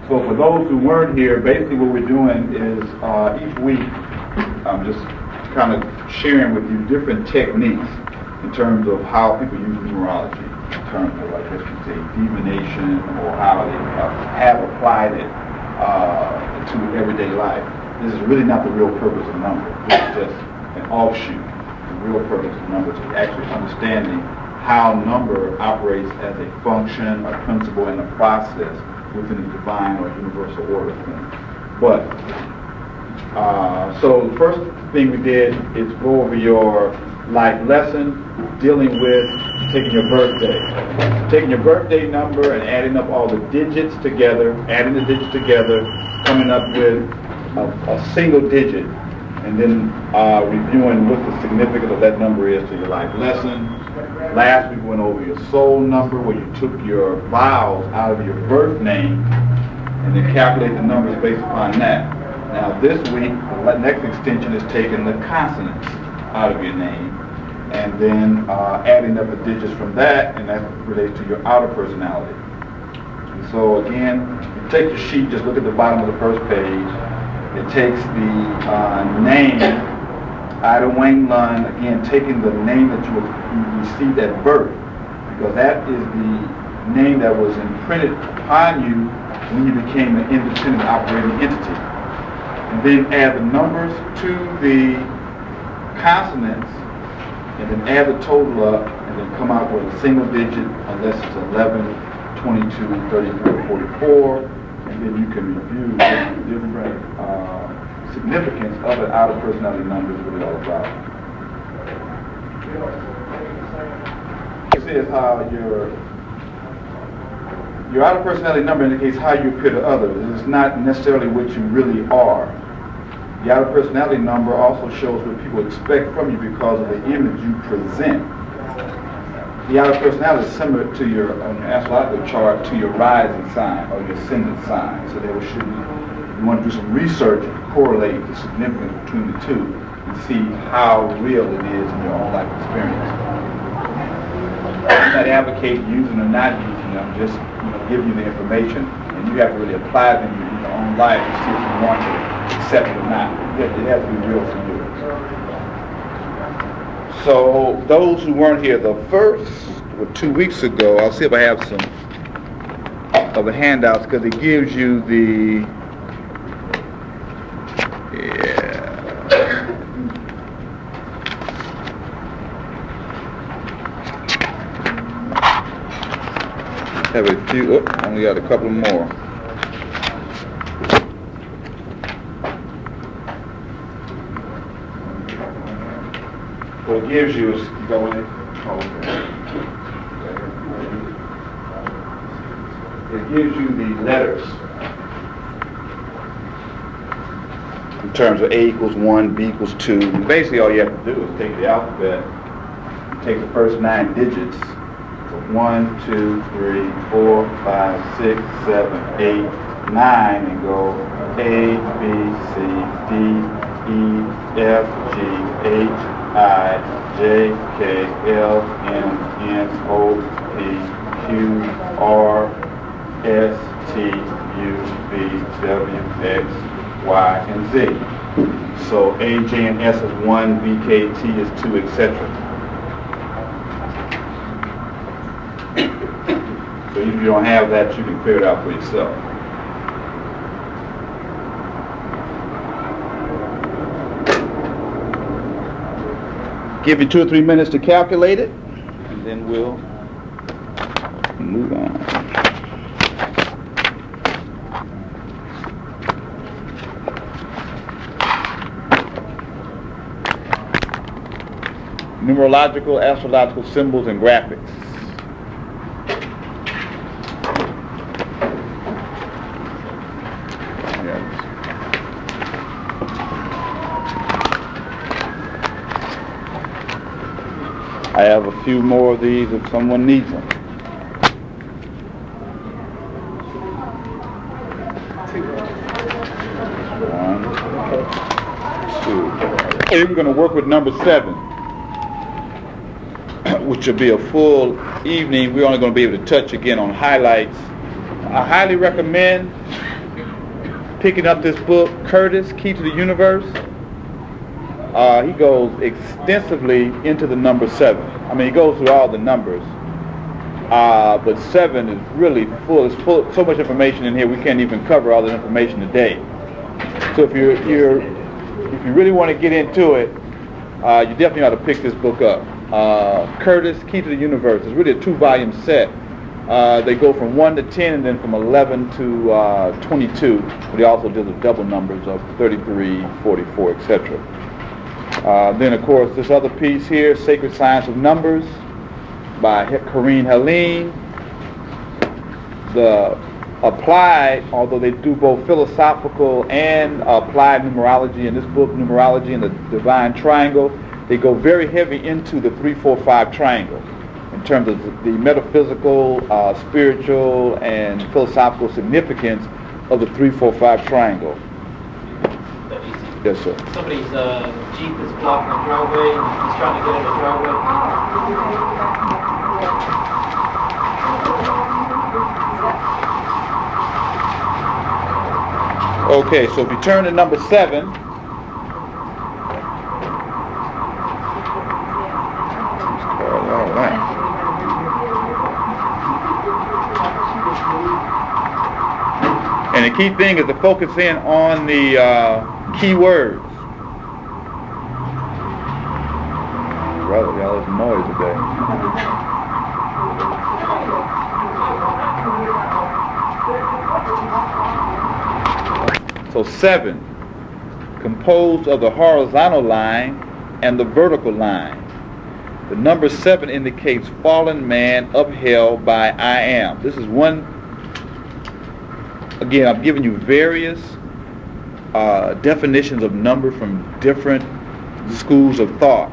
So for those who weren't here, basically what we're doing is each week I'm just kind of sharing with you different techniques in terms of how people use numerology, in terms of, I guess you'd say, divination, or how they have applied it to everyday life. This is really not the real purpose of numbers. This is just an offshoot. The real purpose of numbers is actually understanding how number operates as a function, a principle, and a process within the divine or universal order of things. But, so the first thing we did is go over your life lesson dealing with taking your birthday. Taking your birthday number and adding up all the digits together, coming up with a single digit, and then reviewing what the significance of that number is to your life lesson. Last week we went over your soul number, where you took your vowels out of your birth name and then calculate the numbers based upon that. Now this week, the next extension is taking the consonants out of your name and then adding up the digits from that, and that relates to your outer personality. And so again, you take your sheet, just look at the bottom of the first page. It takes the name, Ida Wayne Lund, again taking the name that you received at birth, because that is the name that was imprinted upon you when you became an independent operating entity. And then add the numbers to the consonants, and then add the total up, and then come out with a single digit, unless it's 11, 22, 34, 44, and then you can review what the different significance of the outer personality number is really all about. This is how your outer personality number indicates how you appear to others. It's not necessarily what you really are. The outer personality number also shows what people expect from you because of the image you present. The outer personality is similar to your, on your astrological chart, to your rising sign or your ascendant sign. So they will show you, you want to do some research and correlate the significance between the two and see how real it is in your own life experience. I'm not advocating using or not using them, just give you the information, and you have to really apply them in your own life and see if you want to accept it or not. It has to be real for you. So those who weren't here the first, or 2 weeks ago, I'll see if I have some of the handouts, because it gives you the, have a few, only got a couple more. What it gives you is, you got one there? Oh, okay. It gives you the letters in terms of A equals 1, B equals 2. And basically all you have to do is take the alphabet, take the first 9 digits, 1, 2, 3, 4, 5, 6, 7, 8, 9, and go A, B, C, D, E, F, G, H, I, J, K, L, M, N, O, P, Q, R, S, T, U, V, W, X, Y, and Z. So A, J, and S is 1, B, K, T is 2, etc. So if you don't have that, you can figure it out for yourself. Give you 2 or 3 minutes to calculate it, and then we'll move on. Numerological, astrological symbols, and graphics. I have a few more of these if someone needs them. One, two. We're going to work with number 7, which will be a full evening. We're only going to be able to touch again on highlights. I highly recommend picking up this book, Curtis, Key to the Universe, he goes extensively into the number 7. I mean, he goes through all the numbers, but 7 is really full. It's full, so much information in here, we can't even cover all the information today. So if you really want to get into it, you definitely ought to pick this book up. Curtis, Key to the Universe. It's really a 2-volume set. They go from 1 to 10 and then from 11 to 22. But he also does the double numbers of 33, 44, etc. Then, of course, this other piece here, Sacred Science of Numbers by Corrine Helene. The applied, although they do both philosophical and applied numerology, in this book, Numerology and the Divine Triangle, they go very heavy into the 3-4-5 triangle in terms of the metaphysical, spiritual, and philosophical significance of the 3-4-5 triangle. Yes, sir. Somebody's Jeep is blocking the driveway and he's trying to get in the driveway. Okay, so if you turn to number 7, all right. And the key thing is to focus in on the key words. Brother, y'all, there's noise today. So 7, composed of the horizontal line and the vertical line. The number 7 indicates fallen man upheld by I am. This is one, again, I've given you various definitions of number from different schools of thought.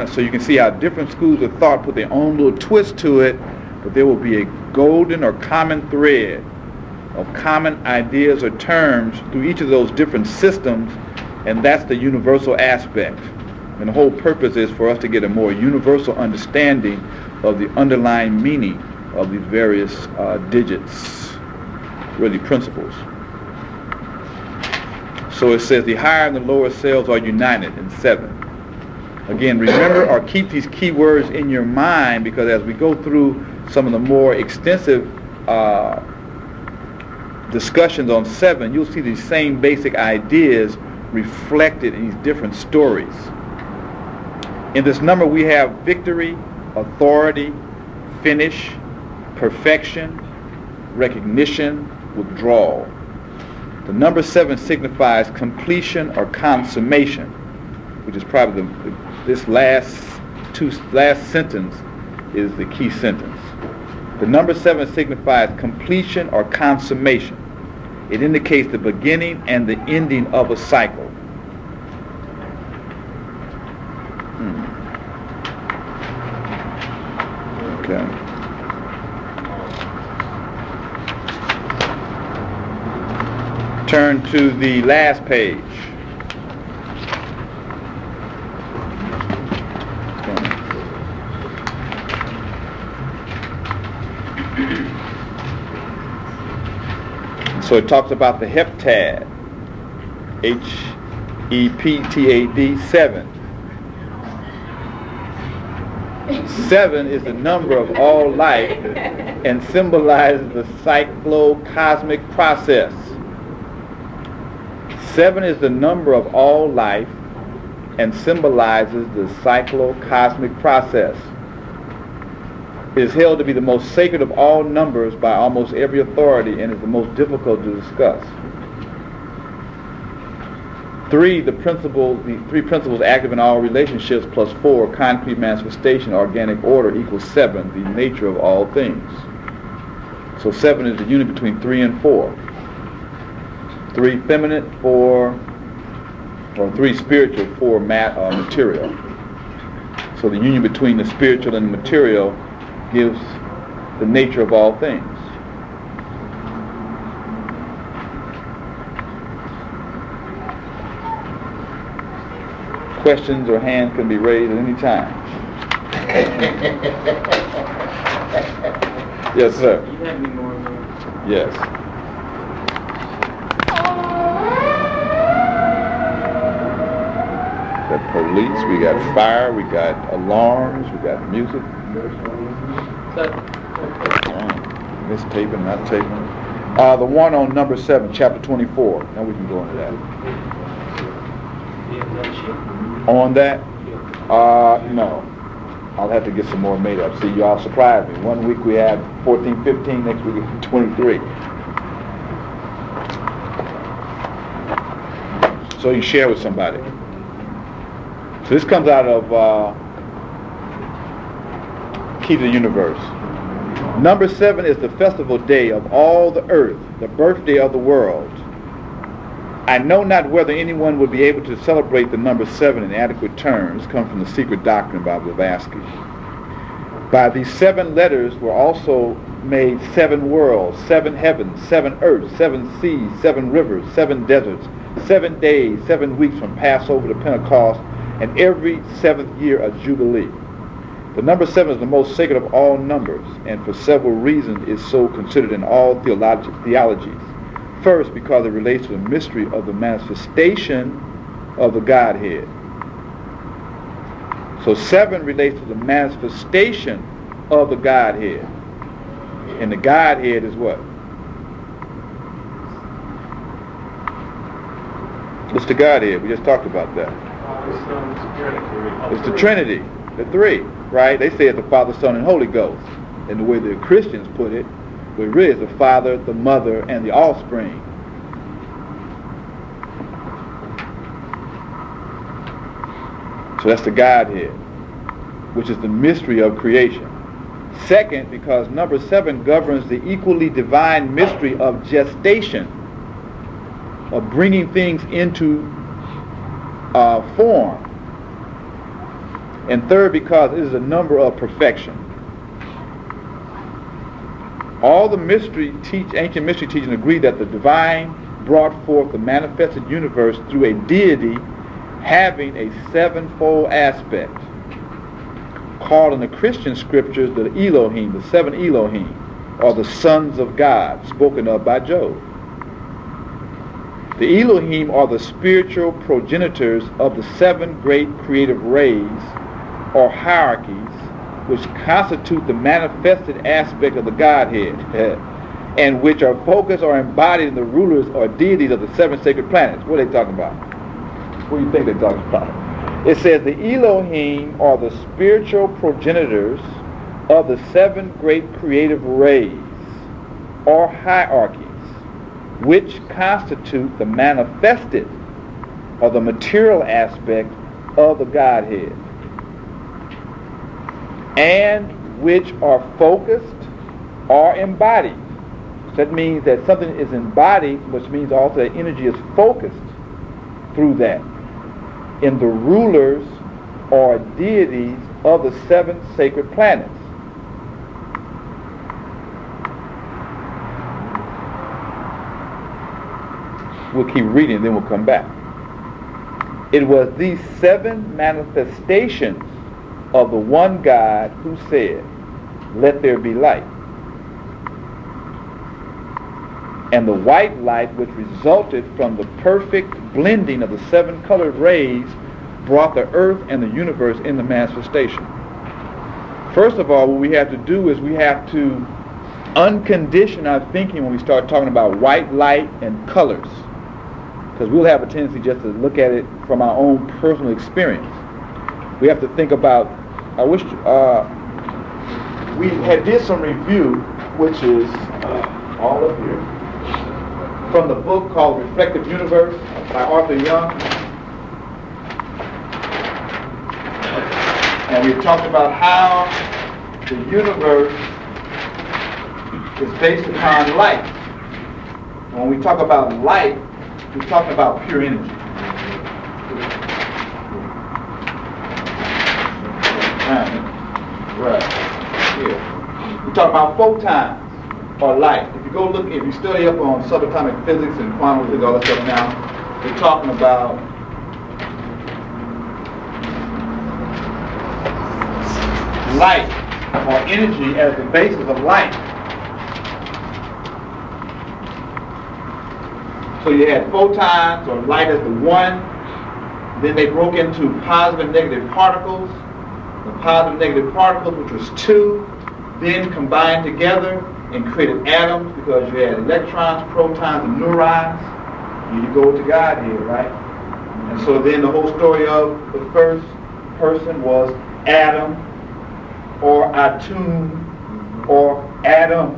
So you can see how different schools of thought put their own little twist to it, but there will be a golden or common thread of common ideas or terms through each of those different systems, and that's the universal aspect. And the whole purpose is for us to get a more universal understanding of the underlying meaning of these various digits, really principles. So it says the higher and the lower cells are united in 7. Again, remember or keep these key words in your mind, because as we go through some of the more extensive discussions on 7, you'll see these same basic ideas reflected in these different stories. In this number we have victory, authority, finish, perfection, recognition, withdrawal. The number 7 signifies completion or consummation, which is probably this last sentence is the key sentence. The number 7 signifies completion or consummation. It indicates the beginning and the ending of a cycle. Okay. Turn to the last page. So it talks about the heptad, Heptad, 7. 7 is the number of all life and symbolizes the cyclo-cosmic process. 7 is the number of all life and symbolizes the cyclo-cosmic process. It is held to be the most sacred of all numbers by almost every authority and is the most difficult to discuss. 3, the three principles active in all relationships plus 4, concrete manifestation, organic order equals 7, the nature of all things. So 7 is the unit between 3 and 4. 3 feminine, 4, or 3 spiritual, 4 material. So the union between the spiritual and the material gives the nature of all things. Questions or hands can be raised at any time. Yes, sir. You have me more. Yes. got police, we got fire, we got alarms, we got music. This taping, not taping. The one on number 7, chapter 24. Now we can go into that. On that? No. I'll have to get some more made up. See, y'all surprised me. One week we have 14, 15, next week it's 23. So you share with somebody. So this comes out of Key to the Universe. Number 7 is the festival day of all the earth, the birthday of the world. I know not whether anyone would be able to celebrate the number 7 in adequate terms. Comes from the Secret Doctrine by Blavatsky. By these 7 letters were also made 7 worlds, 7 heavens, 7 earths, 7 seas, 7 rivers, 7 deserts, 7 days, 7 weeks from Passover to Pentecost, and every 7th year a jubilee. The number 7 is the most sacred of all numbers, and for several reasons is so considered in all theologies. First, because it relates to the mystery of the manifestation of the Godhead. So 7 relates to the manifestation of the Godhead. And the Godhead is what? It's the Godhead. We just talked about that. It's the Trinity, the 3, right? They say it's the Father, Son, and Holy Ghost. And the way the Christians put it, it really is the Father, the Mother, and the offspring. So that's the Godhead, which is the mystery of creation. Second, because number 7 governs the equally divine mystery of gestation, of bringing things into form. And third, because it is a number of perfection. All the ancient mystery teaching agree that the divine brought forth the manifested universe through a deity having a 7-fold aspect, called in the Christian scriptures the Elohim, the 7 Elohim, or the sons of God, spoken of by Job. The Elohim are the spiritual progenitors of the 7 great creative rays, or hierarchies, which constitute the manifested aspect of the Godhead, and which are focused or embodied in the rulers or deities of the 7 sacred planets. What are they talking about? What do you think they're talking about? It says the Elohim are the spiritual progenitors of the 7 great creative rays, or hierarchies, which constitute the manifested or the material aspect of the Godhead, and which are focused or embodied. So that means that something is embodied, which means also that energy is focused through that in the rulers or deities of the 7 sacred planets. We'll keep reading, then we'll come back. It was these 7 manifestations of the one God who said, "Let there be light." And the white light, which resulted from the perfect blending of the 7 colored rays, brought the earth and the universe into manifestation. First of all, what we have to do is we have to uncondition our thinking when we start talking about white light and colors, because we'll have a tendency just to look at it from our own personal experience. We have to think about, I wish we had did some review, which is all up here, from the book called Reflective Universe by Arthur Young. And we talked about how the universe is based upon light. When we talk about light, we're talking about pure energy. Right here. We talk about photons or light. If you go look, if you study up on subatomic physics and quantum physics, all that stuff now, they're talking about light or energy as the basis of light. So you had photons or light as the one, Then they broke into positive and negative particles. The positive and negative particles, which was two, then combined together and created atoms because you had electrons, protons, and neurons. Here you go to God here, right? And so then the whole story of the first person was Adam, or Atum, or Adam,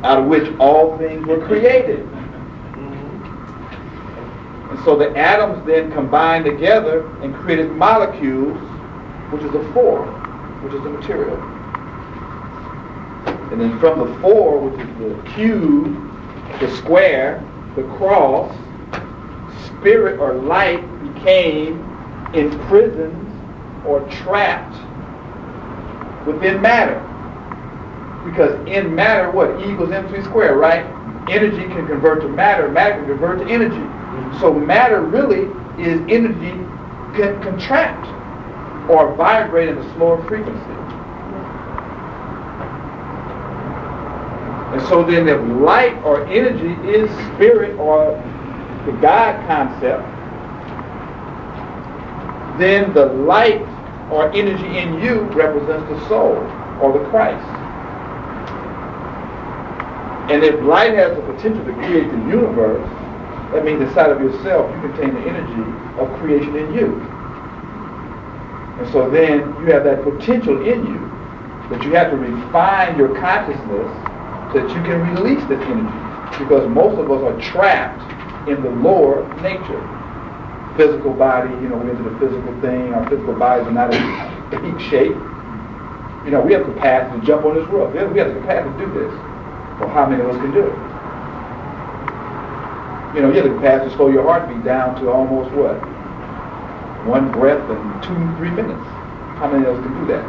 out of which all things were created. And so the atoms then combined together and created molecules, which is a four, which is the material. And then from the four, which is the cube, the square, the cross, spirit or light became imprisoned or trapped within matter. Because in matter, what? E equals mc squared, right? Energy can convert to matter, matter can convert to energy. So matter really is energy contract or vibrate at a slower frequency. And so then if light or energy is spirit or the God concept, then the light or energy in you represents the soul or the Christ. And if light has the potential to create the universe, that means inside of yourself you contain the energy of creation in you. And so then you have that potential in you, but you have to refine your consciousness so that you can release that energy. Because most of us are trapped in the lower nature. Physical body, we're into the physical thing. Our physical bodies are not in peak shape. We have the capacity to jump on this roof. We have the capacity to do this. Well, how many of us can do it? You have the capacity to slow your heartbeat down to almost what? One breath in 2-3 minutes. How many of us can do that?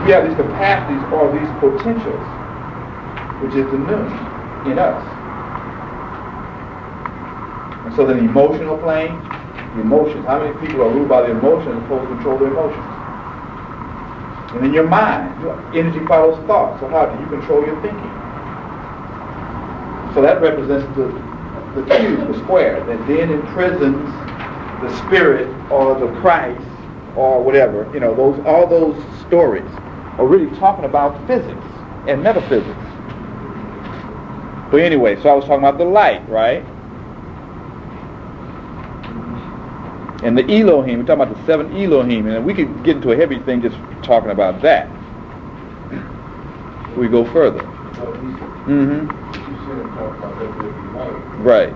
We have these capacities or these potentials, which is the noon in us. And so the emotional plane, the emotions. How many people are ruled by the emotions as opposed to control their emotions? And then your mind, energy follows thought. So how do you control your thinking? So that represents the cube, the square, that then imprisons the spirit or the Christ or whatever. All those stories are really talking about physics and metaphysics. But anyway, so I was talking about the light, right? And the Elohim, we're talking about the 7 Elohim, and we could get into a heavy thing just talking about that. We go further. Mm-hmm. Right.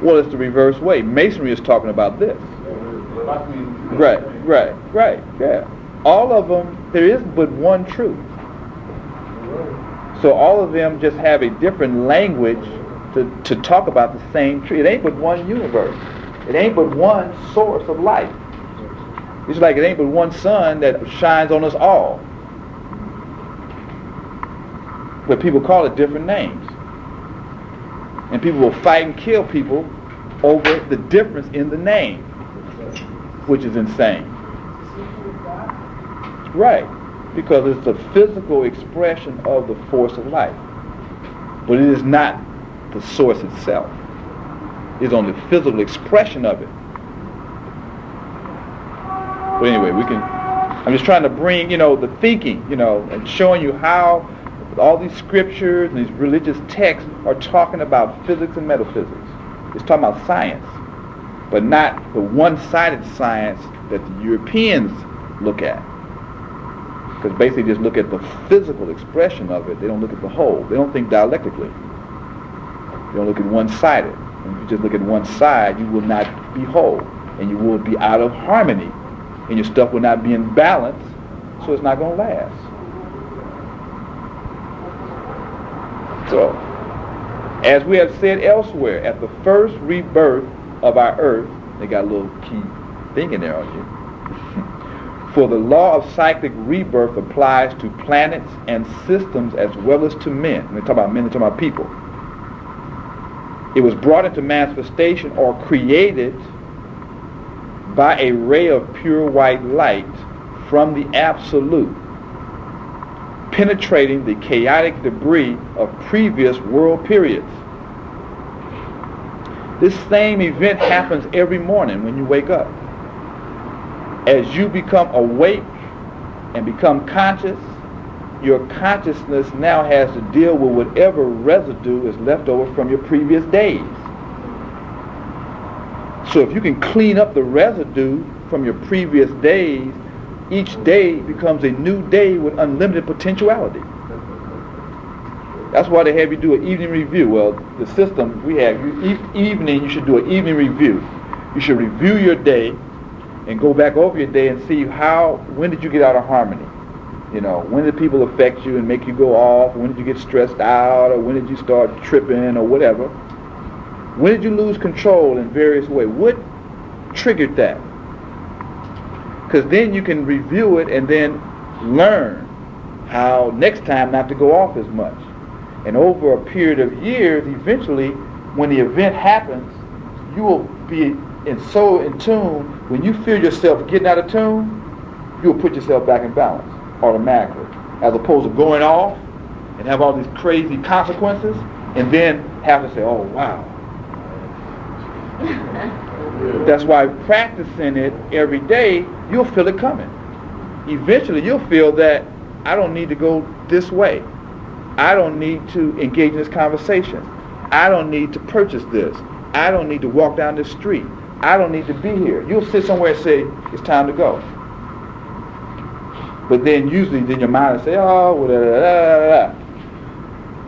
Well, it's the reverse way. Masonry is talking about this. Right, yeah. All of them, there is but one truth. So all of them just have a different language to talk about the same truth. It ain't but one universe. It ain't but one source of life. It's like it ain't but one sun that shines on us all. But people call it different names. And people will fight and kill people over the difference in the name, which is insane. Right. Because it's the physical expression of the force of life. But it is not the source itself. It's only the physical expression of it. But anyway, I'm just trying to bring, the thinking, and showing you how all these scriptures and these religious texts are talking about physics and metaphysics. It's talking about science, but not the one-sided science that the Europeans look at. Because basically they just look at the physical expression of it. They don't look at the whole. They don't think dialectically. They don't look at one-sided. And if you just look at one side, you will not be whole. And you will be out of harmony. And your stuff will not be in balance, so it's not going to last. So, as we have said elsewhere, at the first rebirth of our earth, they got a little key thing in there on you. For the law of cyclic rebirth applies to planets and systems as well as to men. When they talk about men, they talk about people. It was brought into manifestation or created by a ray of pure white light from the absolute. penetrating the chaotic debris of previous world periods. This same event happens every morning when you wake up. As you become awake and become conscious, your consciousness now has to deal with whatever residue is left over from your previous days. So if you can clean up the residue from your previous days, each day becomes a new day with unlimited potentiality. That's why they have you do an evening review. Well, the system we have, you should do an evening review. You should review your day and go back over your day and see when did you get out of harmony? You know, when did people affect you and make you go off? When did you get stressed out? Or when did you start tripping or whatever? When did you lose control in various ways? What triggered that? Because then you can review it and then learn how next time not to go off as much. And over a period of years, eventually, when the event happens, you will be so in tune. When you feel yourself getting out of tune, you will put yourself back in balance automatically, as opposed to going off and have all these crazy consequences and then have to say, oh wow. That's why practicing it every day, you'll feel it coming. Eventually you'll feel that I don't need to go this way. I don't need to engage in this conversation. I don't need to purchase this. I don't need to walk down this street. I don't need to be here. You'll sit somewhere and say, it's time to go. But then usually your mind will say, oh, da.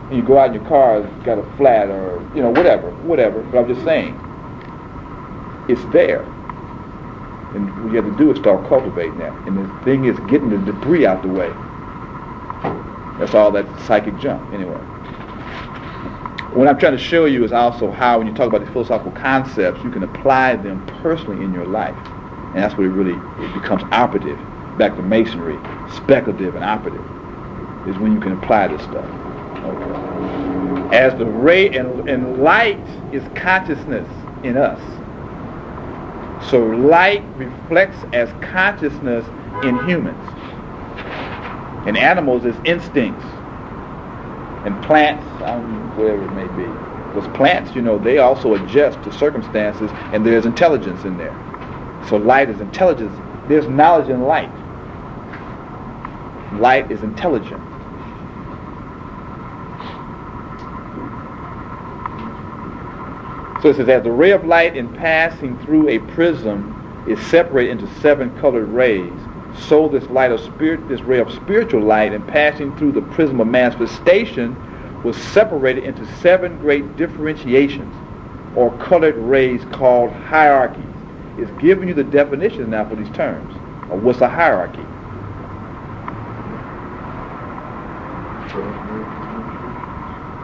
And you go out in your car, it's got a flat or, whatever. But I'm just saying, it's there. And what you have to do is start cultivating that. And the thing is getting the debris out the way. That's all that psychic junk, anyway. What I'm trying to show you is also how, when you talk about these philosophical concepts, you can apply them personally in your life. And that's where it becomes operative. Back to masonry, speculative and operative, is when you can apply this stuff. Okay. As the ray and light is consciousness in us. So light reflects as consciousness in humans. In animals, it's instincts. In plants, whatever it may be. Because plants, they also adjust to circumstances, and there's intelligence in there. So light is intelligence. There's knowledge in light. Light is intelligent. So it says, as the ray of light in passing through a prism is separated into 7 colored rays, so this ray of spiritual light in passing through the prism of manifestation was separated into 7 great differentiations, or colored rays called hierarchies. It's giving you the definitions now for these terms of what's a hierarchy.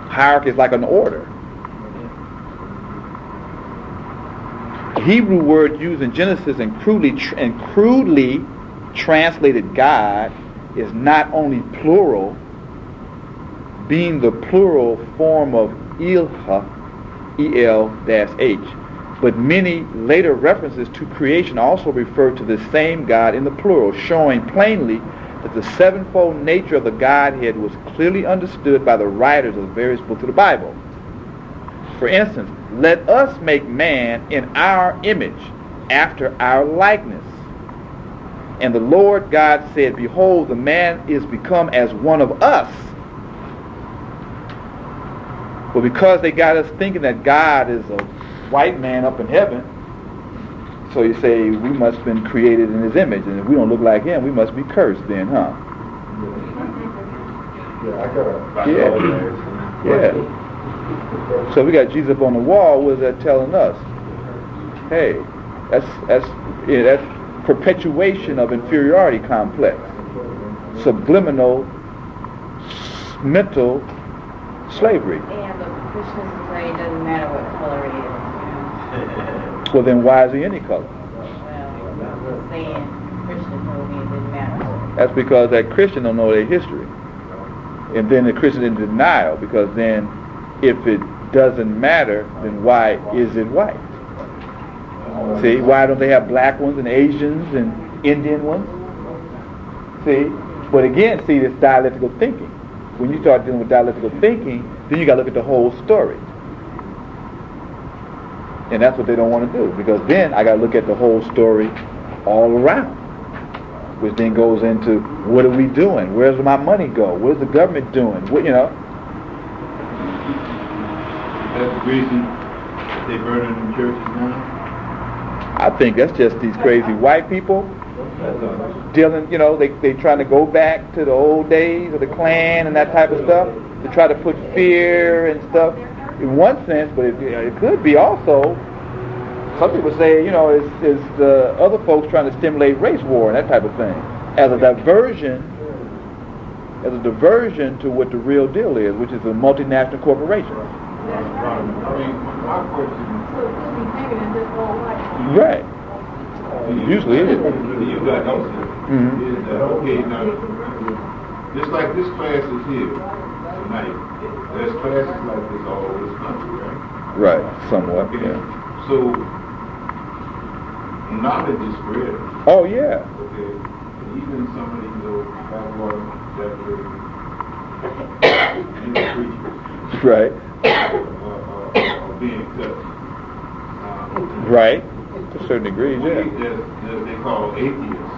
Hierarchy is like an order. The Hebrew word used in Genesis and crudely translated God is not only plural, being the plural form of Ilha, E-L-H, but many later references to creation also refer to the same God in the plural, showing plainly that the sevenfold nature of the Godhead was clearly understood by the writers of the various books of the Bible. For instance, let us make man in our image, after our likeness. And the Lord God said, behold, the man is become as one of us. Well, because they got us thinking that God is a white man up in heaven, so you say we must have been created in his image, and if we don't look like him, we must be cursed then, huh? Yeah. So we got Jesus up on the wall. What is that telling us? Hey, that's perpetuation of inferiority complex, subliminal mental slavery. Yeah, but Christians say it doesn't matter what color it is. Well, then why is he any color? Well, I'm saying Christians told me it didn't matter. That's because that Christian don't know their history. And then the Christian in denial, because then if it doesn't matter, then why is it white? See, why don't they have black ones and Asians and Indian ones? See, But again, see, it's dialectical thinking. When you start dealing with dialectical thinking, then you got to look at the whole story. And that's what they don't want to do, because then I got to look at the whole story all around, which then goes into, what are we doing? Where's my money go? Where's the government doing? What, That's the reason they burn in the churches now? I think that's just these crazy white people dealing, they trying to go back to the old days of the Klan and that type of stuff, to try to put fear and stuff in one sense, but it could be also, some people say, it's the other folks trying to stimulate race war and that type of thing, as a diversion to what the real deal is, which is a multinational corporation. I mean, my question. Right. Usually it is. You got is that okay now? Just like this class is here tonight, there's classes like this all over this country, right? Right, somewhat. Okay. Yeah. So knowledge is spread. Oh yeah. Okay. And even some of these old backwater that preachers, Right. are being cut. Right. To a certain degree, yeah. They call atheists.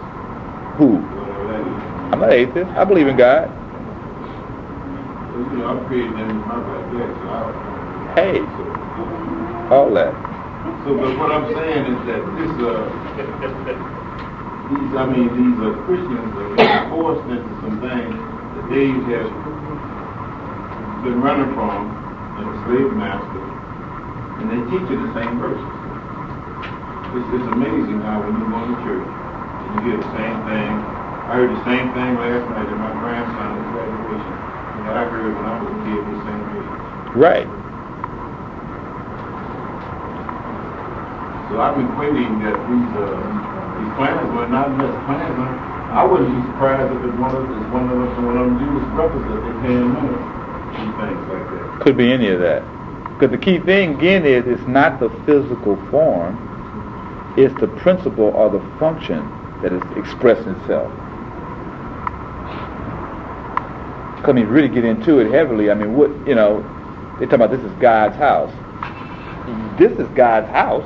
Who? Whatever that is. I'm not an atheist. I believe in God. Well, I'm creating them in my backyard, so Hey. All that. So, but what I'm saying is that these Christians are being forced into some things that they have been running from as a slave master, and they teach you the same verses. It's amazing how when you go to church and you hear the same thing. I heard the same thing last night at my grandson's graduation that I heard when I was a kid the same age. Right. So I've been claiming that these plans were not just plans. I wouldn't be surprised if one of them Jewish brothers that they pay money and things like that. Could be any of that. Because the key thing again is it's not the physical form. It's the principle or the function that is expressing itself. I mean, really get into it heavily. I mean, they talk about this is God's house. This is God's house.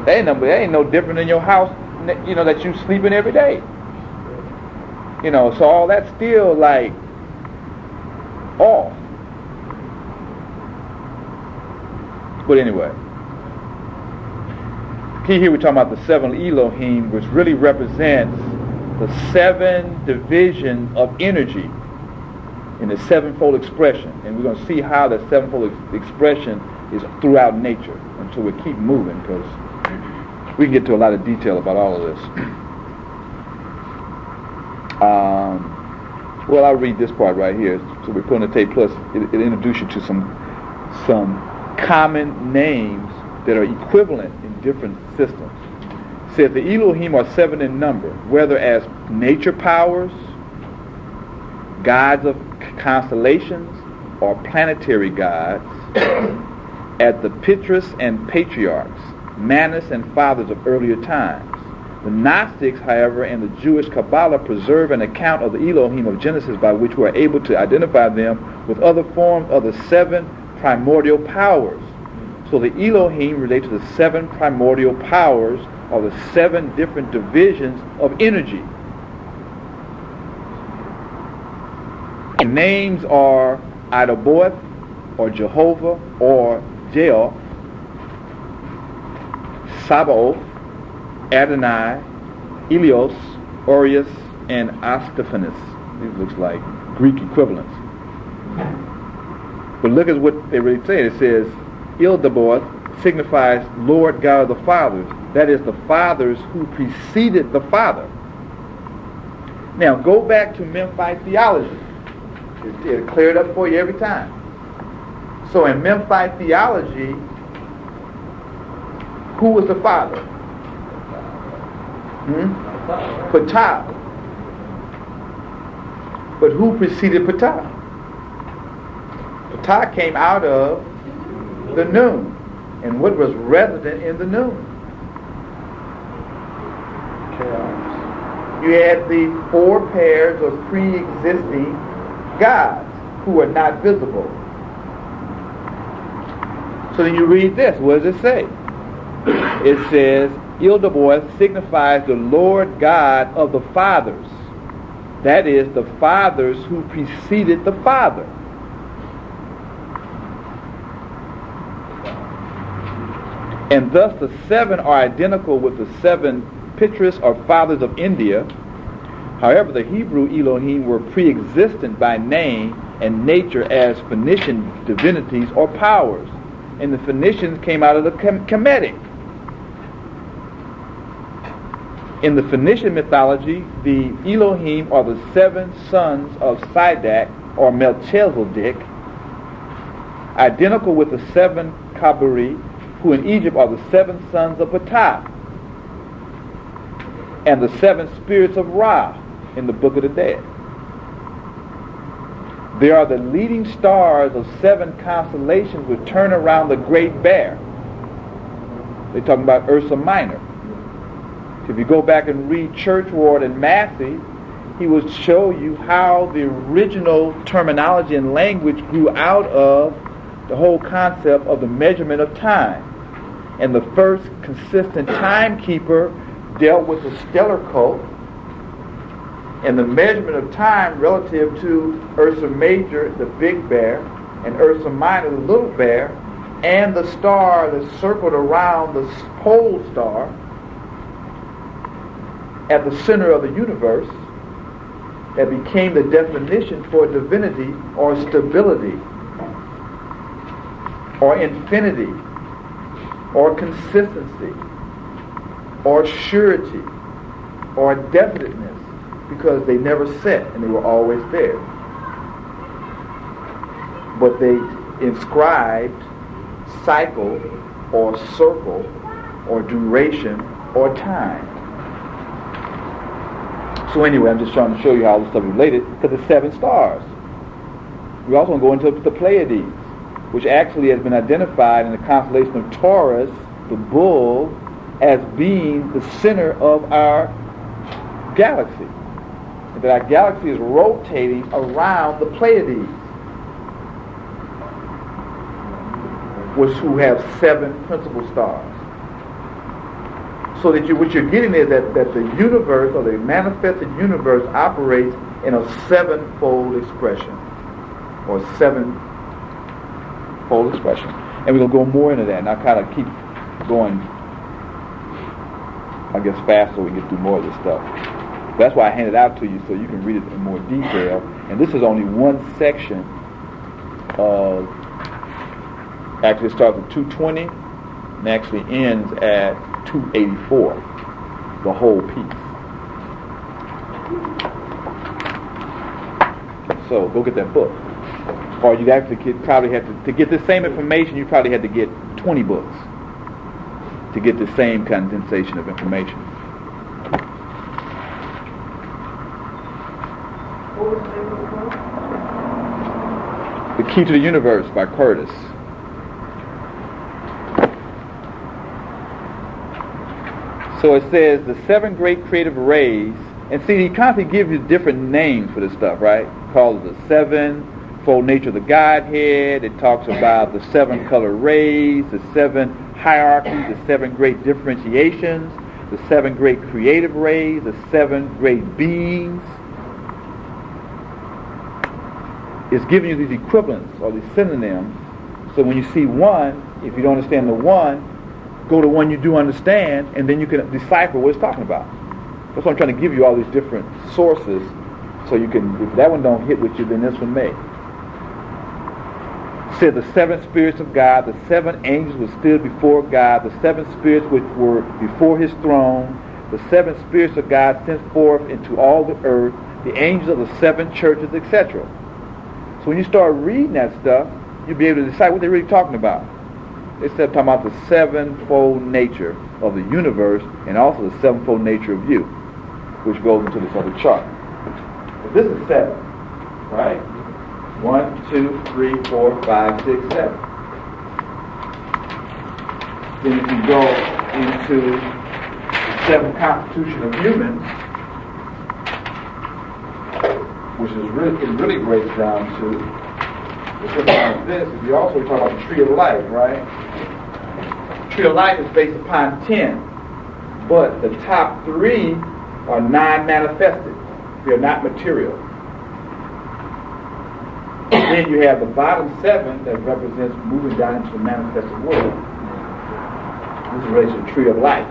That ain't no different than your house, that you sleep in every day. So all that's still like off. But anyway. Here we're talking about the 7 Elohim, which really represents the 7 divisions of energy in the sevenfold expression. And we're going to see how that sevenfold expression is throughout nature until we keep moving, because we can get to a lot of detail about all of this. Well, I'll read this part right here. So we're putting a tape plus. It introduces you to some common names that are equivalent in different systems. It says the Elohim are 7 in number, whether as nature powers, gods of constellations, or planetary gods, as the Pitras and patriarchs, Manas and fathers of earlier times. The Gnostics, however, and the Jewish Kabbalah preserve an account of the Elohim of Genesis by which we are able to identify them with other forms of the 7 primordial powers. So the Elohim relate to the 7 primordial powers or the 7 different divisions of energy. The names are Idaboth or Jehovah or Jeel, Sabaoth, Adonai, Elios, Orius, and Astaphanes. These looks like Greek equivalents. But look at what they really say. It says Ildaboth signifies Lord God of the fathers. That is the fathers who preceded the Father. Now go back to Memphite theology. It'll clear it up for you every time. So in Memphite theology, who was the father? Ptah. But who preceded Ptah? Ptah came out of the noon. And what was resident in the noon? Chaos. you had the 4 pairs of pre-existing gods who are not visible. So then you read this. What does it say? It says, Ildaboy signifies the Lord God of the fathers. That is, the fathers who preceded the Father. And thus the 7 are identical with the 7 Pitris or fathers of India. However, the Hebrew Elohim were pre-existent by name and nature as Phoenician divinities or powers. And the Phoenicians came out of the Kemetic. In the Phoenician mythology, the Elohim are the 7 sons of Sidak or Melchizedek, identical with the 7 Kabari, who in Egypt are the 7 sons of Ptah, and the 7 spirits of Ra in the Book of the Dead. They are the leading stars of 7 constellations which turn around the Great Bear. They're talking about Ursa Minor. If you go back and read Churchward and Massey, he will show you how the original terminology and language grew out of the whole concept of the measurement of time. And the first consistent timekeeper dealt with the stellar cult and the measurement of time relative to Ursa Major, the big bear, and Ursa Minor, the little bear, and the star that circled around the pole star at the center of the universe, that became the definition for divinity or stability or infinity or consistency or surety or definiteness, because they never set and they were always there. But they inscribed cycle or circle or duration or time. So anyway, I'm just trying to show you how this stuff is related to the 7 stars. We also going to go into the Pleiades, which actually has been identified in the constellation of Taurus, the bull, as being the center of our galaxy. And that our galaxy is rotating around the Pleiades, who have 7 principal stars. So that what you're getting is that the universe, or the manifested universe, operates in a 7-fold expression, or 7-fold expression. And we're going to go more into that, and I'll kind of keep going, I guess, fast so we can get through more of this stuff. That's why I handed it out to you, so you can read it in more detail. And this is only one section of, actually it starts at 220 and actually ends at 284, the whole piece. So go get that book. Or you'd actually probably have to get the same information, you probably had to get 20 books to get the same condensation of information. The Key to the Universe by Curtis. So it says the 7 great creative rays, and see, he constantly gives you different names for this stuff, right? He calls it the 7-fold nature of the Godhead. It talks about the 7 color rays, the 7 hierarchies, the 7 great differentiations, the 7 great creative rays, the 7 great beings. It's giving you these equivalents or these synonyms. So when you see one, if you don't understand the one, go to one you do understand, and then you can decipher what it's talking about. That's why I'm trying to give you all these different sources, so you can, if that one don't hit with you, then this one may. It said the 7 spirits of God, the 7 angels which stood before God, the 7 spirits which were before his throne, the 7 spirits of God sent forth into all the earth, the angels of the 7 churches, etc. So when you start reading that stuff, you'll be able to decide what they're really talking about. They said talking about the 7-fold nature of the universe and also the 7-fold nature of you, which goes into this other chart. But this is 7, right? 1, 2, 3, 4, 5, 6, 7. Then if you go into the 7 constitution of humans, which is really breaks down to this. If you also talk about the tree of life, right? Tree of life is based upon 10, but the top 3 are non-manifested. They are not material. Then you have the bottom 7 that represents moving down into the manifested world. This is related to the tree of life.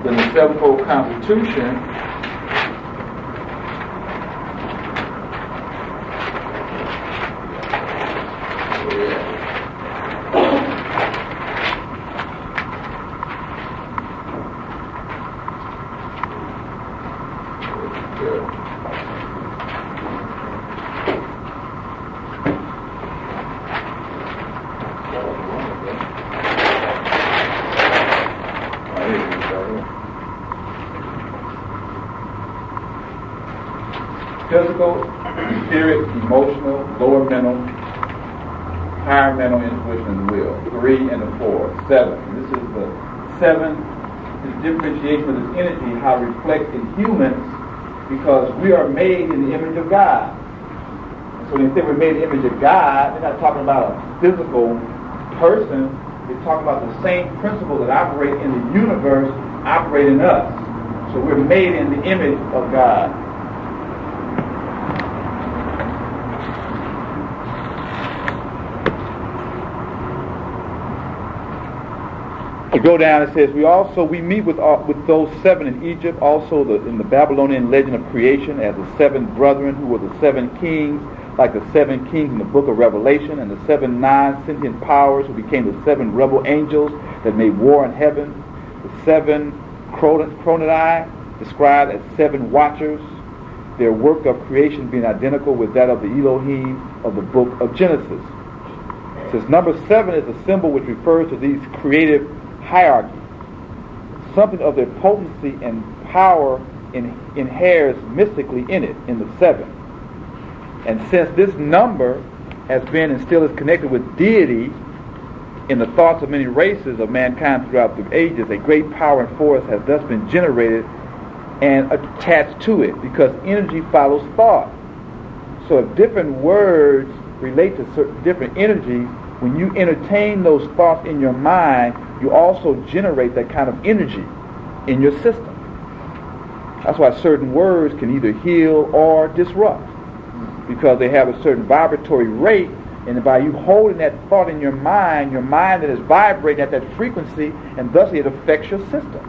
Then the sevenfold constitution physical, spirit, emotional, lower mental, higher mental, intuition, and will. 3 and the 4. 7. This is the 7, the differentiation of this energy, how it reflects in humans, because we are made in the image of God. And so when they say we're made in the image of God, they're not talking about a physical person. They're talking about the same principles that operate in the universe operate in us. So we're made in the image of God. To go down, it says, we meet with those 7 in Egypt, also in the Babylonian legend of creation, as the 7 brethren who were the 7 kings, like the 7 kings in the book of Revelation, and the 7 non-sentient powers who became the 7 rebel angels that made war in heaven, the 7 chronodai, described as 7 watchers, their work of creation being identical with that of the Elohim of the book of Genesis. It says number 7 is a symbol which refers to these creative hierarchy. Something of their potency and power inheres mystically in it, in the 7. And since this number has been and still is connected with deity in the thoughts of many races of mankind throughout the ages, a great power and force has thus been generated and attached to it, because energy follows thought. So if different words relate to certain different energies, when you entertain those thoughts in your mind, you also generate that kind of energy in your system. That's why certain words can either heal or disrupt, because they have a certain vibratory rate, and by you holding that thought in your mind that is vibrating at that frequency, and thus it affects your system.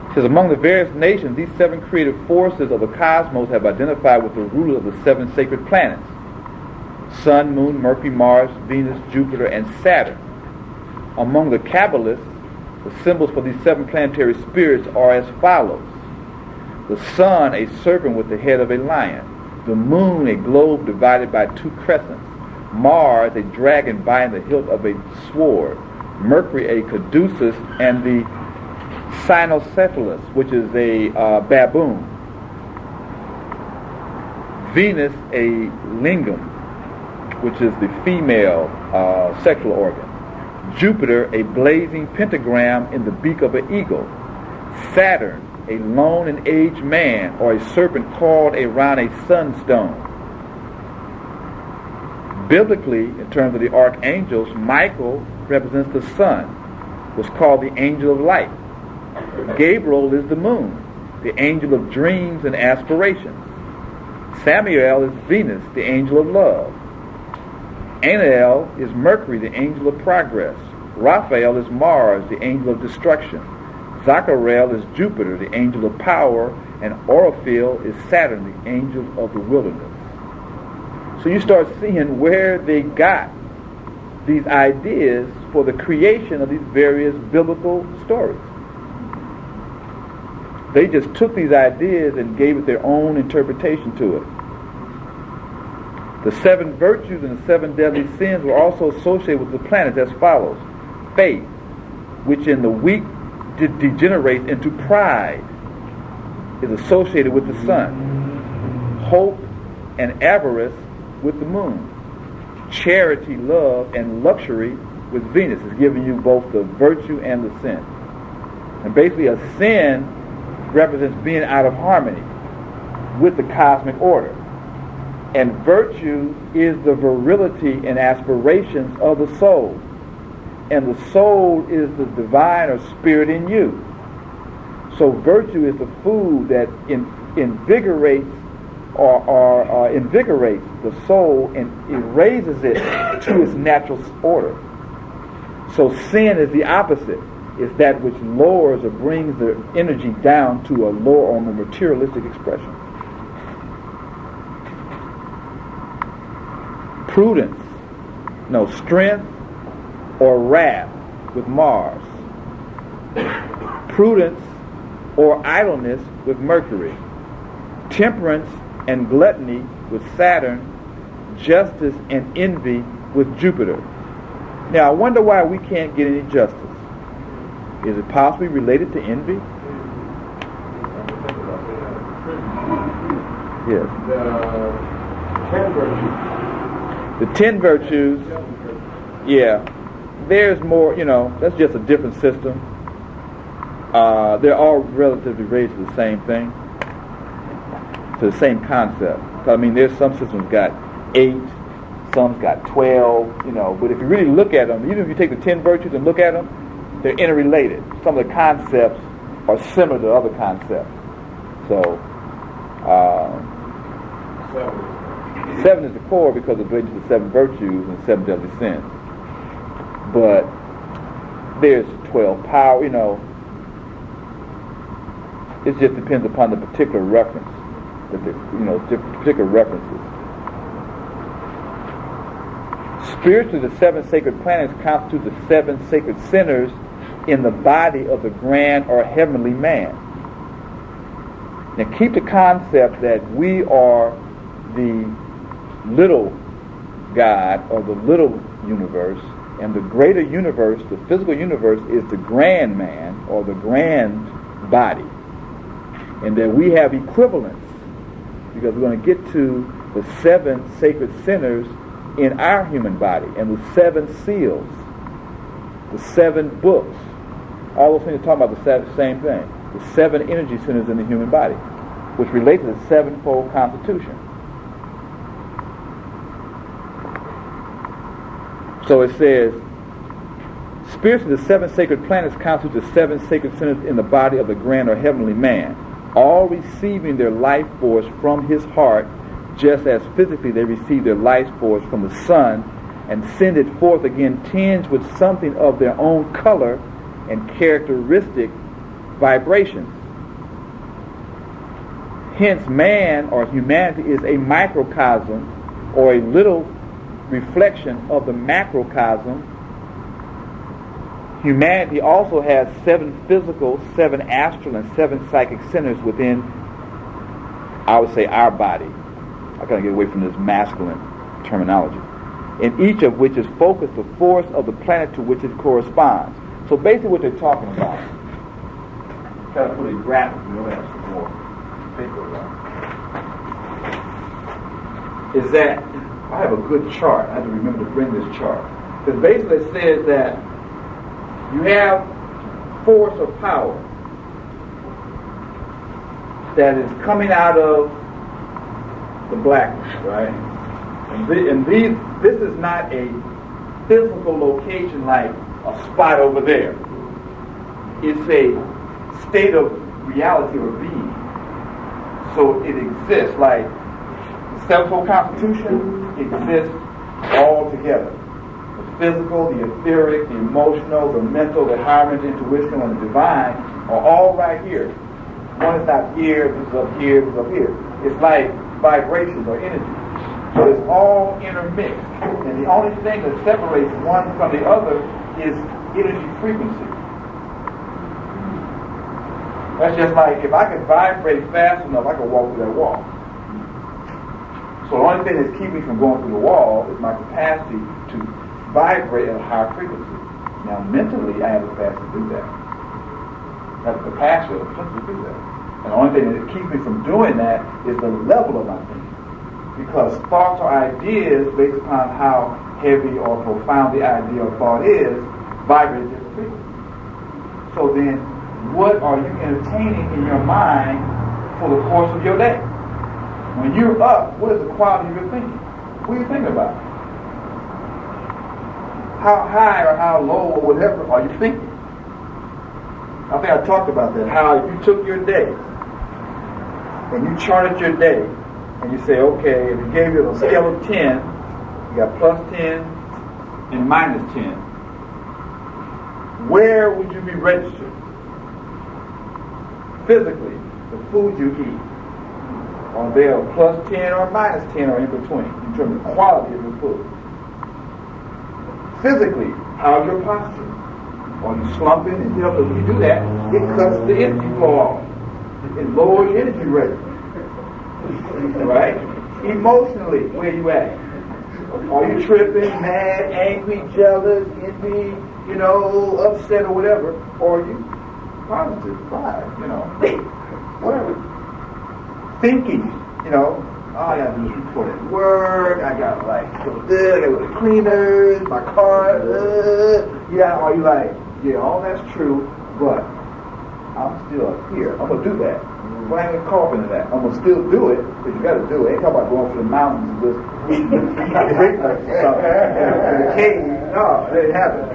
It says, among the various nations, these 7 creative forces of the cosmos have identified with the rulers of the 7 sacred planets: Sun, Moon, Mercury, Mars, Venus, Jupiter, and Saturn. Among the Kabbalists, the symbols for these 7 planetary spirits are as follows: the Sun, a serpent with the head of a lion; the Moon, a globe divided by 2 crescents; Mars, a dragon bearing the hilt of a sword; Mercury, a caduceus, and the cynocephalus, which is a baboon; Venus, a lingam, which is the female sexual organ; Jupiter, a blazing pentagram in the beak of an eagle; Saturn, a lone and aged man, or a serpent coiled around a sunstone. Biblically, in terms of the archangels, Michael represents the sun, was called the angel of light. Gabriel is the moon, the angel of dreams and aspirations. Samael is Venus, the angel of love. Anael is Mercury, the angel of progress. Raphael is Mars, the angel of destruction. Zachariel is Jupiter, the angel of power. And Oriphel is Saturn, the angel of the wilderness. So you start seeing where they got these ideas for the creation of these various biblical stories. They just took these ideas and gave it their own interpretation to it. The 7 virtues and the 7 deadly sins were also associated with the planets as follows: faith, which in the weak degenerates into pride, is associated with the sun; hope and avarice with the moon; charity, love, and luxury with Venus. It's giving you both the virtue and the sin. And basically a sin represents being out of harmony with the cosmic order. And virtue is the virility and aspirations of the soul. And the soul is the divine or spirit in you. So virtue is the food that invigorates or invigorates the soul and it raises it to its natural order. So sin is the opposite. It's that which lowers or brings the energy down to a lower or more materialistic expression. Prudence, strength or wrath with Mars. Prudence or idleness with Mercury. Temperance and gluttony with Saturn. Justice and envy with Jupiter. Now I wonder why we can't get any justice. Is it possibly related to envy? Yes. The 10 virtues. Yeah. There's more, that's just a different system. They're all relatively related to the same thing, to the same concept. There's some systems got 8, some's got 12, but if you really look at them, even if you take the 10 virtues and look at them, they're interrelated. Some of the concepts are similar to other concepts. So, 7 is the core because it relates to the 7 virtues and 7 deadly sins. But there's 12 power, it just depends upon the particular reference, particular references. Spiritually, the 7 sacred planets constitute the 7 sacred centers in the body of the grand or heavenly man. Now keep the concept that we are the little God or the little universe, and the greater universe, the physical universe, is the grand man or the grand body. And that we have equivalents, because we're going to get to the 7 sacred centers in our human body, and the 7 seals, the 7 books. All those things are talking about the same thing. The 7 energy centers in the human body, which relate to the 7-fold constitution. So it says, spiritually, the 7 sacred planets constitute the 7 sacred centers in the body of the grand or heavenly man, all receiving their life force from his heart, just as physically they receive their life force from the sun and send it forth again tinged with something of their own color and characteristic vibrations. Hence, man or humanity is a microcosm or a little reflection of the macrocosm. Humanity also has 7 physical, 7 astral, and 7 psychic centers within, I would say, our body. I gotta get away from this masculine terminology. In each of which is focused the force of the planet to which it corresponds. So basically what they're talking about, try to put a graphic, we'll have some more paper around, is that I have a good chart. I have to remember to bring this chart. Because basically it says that you have force or power that is coming out of the blackness, right? And this is not a physical location like a spot over there. It's a state of reality or being. So it exists like the 7-fold constitution exists all together. The physical, the etheric, the emotional, the mental, the higher intuition, and the divine are all right here. One is not here, this is up here, this is up here. It's like vibrations or energy. So it's all intermixed. And the only thing that separates one from the other is energy frequency. That's just like if I could vibrate fast enough, I could walk through that wall. So the only thing that's keeping me from going through the wall is my capacity to vibrate at a higher frequency. Now mentally, I have the capacity to do that. I have the capacity to do that. And the only thing that keeps me from doing that is the level of my thinking. Because thoughts or ideas, based upon how heavy or profound the idea or thought is, vibrate at different frequencies. So then, what are you entertaining in your mind for the course of your day? When you're up, what is the quality of your thinking? What are you thinking about? How high or how low or whatever are you thinking? I think I talked about that. How if you took your day and you charted your day and you say, okay, if you gave it a scale of 10, you got plus 10 and minus 10. Where would you be registered? Physically, the food you eat. Are they a plus 10 or minus 10 or in between in terms of the quality of your food? Physically, how's your posture? Are you slumping? And if you do that, it cuts the energy flow off. It lowers your energy rate. Right? Emotionally, where you at? Are you tripping, mad, angry, jealous, envy, upset or whatever? Or are you positive, vibe, whatever? Thinking, all I gotta do is report at work, I gotta go to this, I gotta go to cleaners, my car, are you like, yeah, all that's true, but I'm still up here. I'm gonna do that. Well, I ain't gonna call into that. I'm gonna still do it, but you gotta do it. Ain't talking about going to the mountains and just eating great like something in a cave. No, it didn't happen.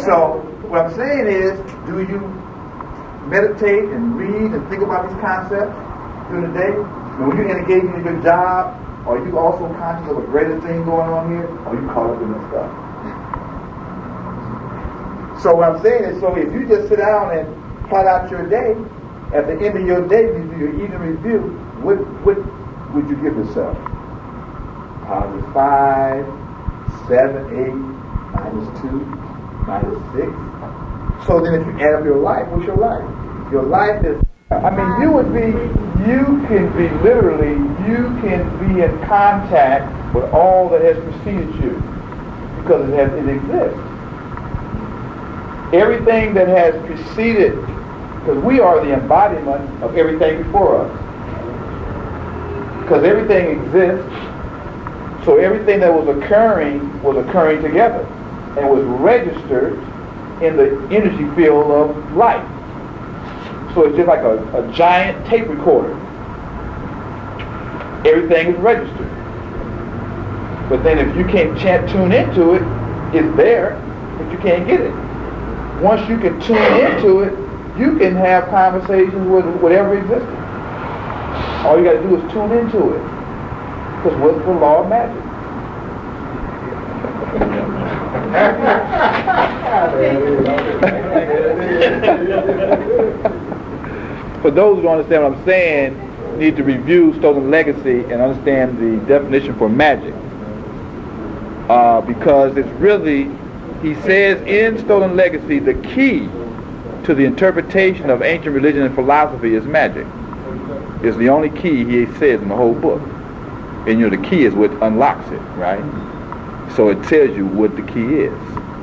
So what I'm saying is, do you meditate and read and think about these concepts during the day? When you're engaging in your job, are you also conscious of a greater thing going on here? Or are you caught up in this stuff? So what I'm saying is, so if you just sit down and plot out your day, at the end of your day review, your evening review, what would you give yourself? Positive 5, 7, 8, -2, -6. So then if you add up your life, what's your life? Your life is, you can be in contact with all that has preceded you because it exists. Everything that has preceded, because we are the embodiment of everything before us. Because everything exists, so everything that was occurring together and was registered in the energy field of life. So it's just like a giant tape recorder. Everything is registered. But then if you can't tune into it, it's there, but you can't get it. Once you can tune into it, you can have conversations with whatever exists. All you got to do is tune into it. Because what's the law of magic? For those who don't understand what I'm saying, need to review Stolen Legacy and understand the definition for magic. Because it's really, he says in Stolen Legacy, the key to the interpretation of ancient religion and philosophy is magic. It's the only key he says in the whole book. And the key is what unlocks it, right? So it tells you what the key is.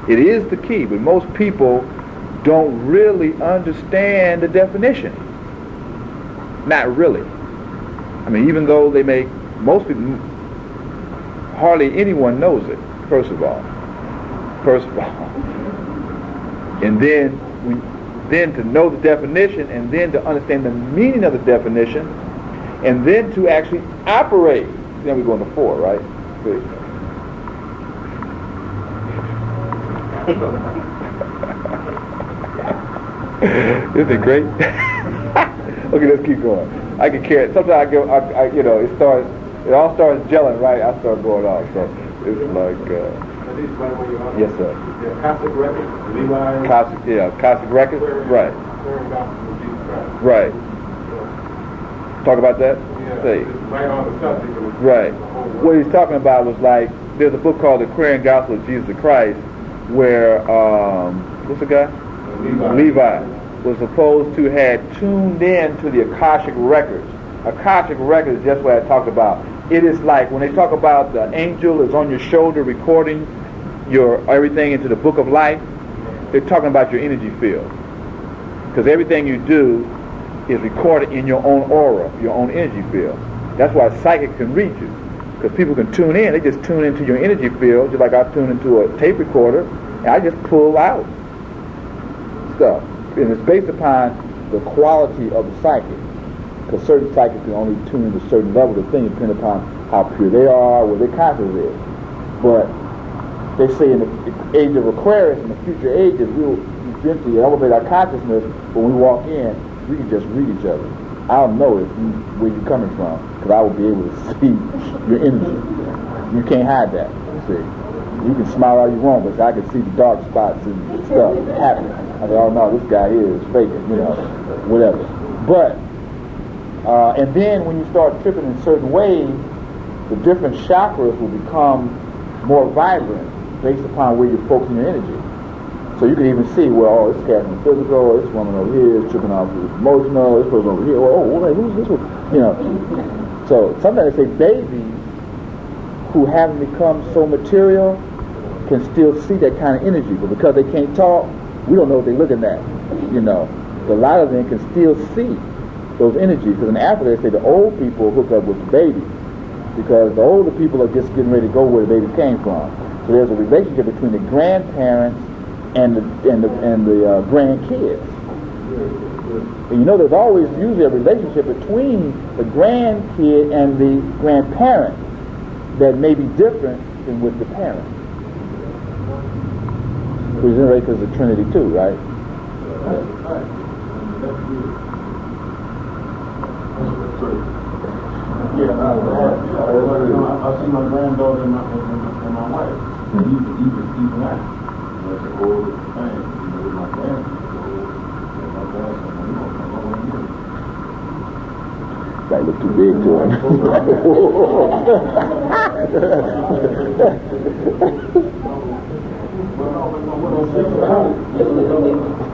It is the key, but most people don't really understand the definition. Not really. Even though most people, hardly anyone knows it, first of all. And then to know the definition, and then to understand the meaning of the definition, and then to actually operate. Then we go into 4, right? Isn't it great? Okay, let's keep going. I can carry it. Sometimes it all starts gelling, right? I start going off. So it's like, yes, sir. Yeah, Cosmic Records, Levi. Cosmic Records, right. Right. Talk about that? Yeah, say. Right on the subject. Right. What he's talking about was like, there's a book called The Aquarian Gospel of Jesus Christ, where, what's the guy? Levi was supposed to have tuned in to the Akashic Records. Akashic Records is just what I talked about. It is like when they talk about the angel is on your shoulder recording your everything into the book of life, they're talking about your energy field. Because everything you do is recorded in your own aura, your own energy field. That's why psychic can read you. Because people can tune in. They just tune into your energy field, just like I tune into a tape recorder, and I just pull out stuff. And it's based upon the quality of the psychic. Because certain psychics can only tune into certain levels of things depending upon how pure they are, where their consciousness is. But they say in the age of Aquarius, in the future ages, we'll eventually elevate our consciousness. When we walk in, we can just read each other. I'll know where you're coming from, because I will be able to see your energy. You can't hide that. See, you can smile all you want, but I can see the dark spots and stuff happening. I say, oh no, this guy here is faking, whatever. But and then when you start tripping in certain ways, the different chakras will become more vibrant based upon where you're focusing your energy. So you can even see, well, it's casting physical, this woman over here is tripping off with emotional, this person over here, who's this one? So sometimes they say babies who haven't become so material can still see that kind of energy, but because they can't talk, we don't know what they're looking at, But a lot of them can still see those energies, because in Africa they say the old people hook up with the babies, because the older people are just getting ready to go where the babies came from. So there's a relationship between the grandparents and the grandkids. And there's always usually a relationship between the grandkid and the grandparent that may be different than with the parent. Which is because of Trinity too, right? Yeah, I see my granddaughter and my wife. Even that. That's a whole thing. With my parents. My dad said, That look too big to him.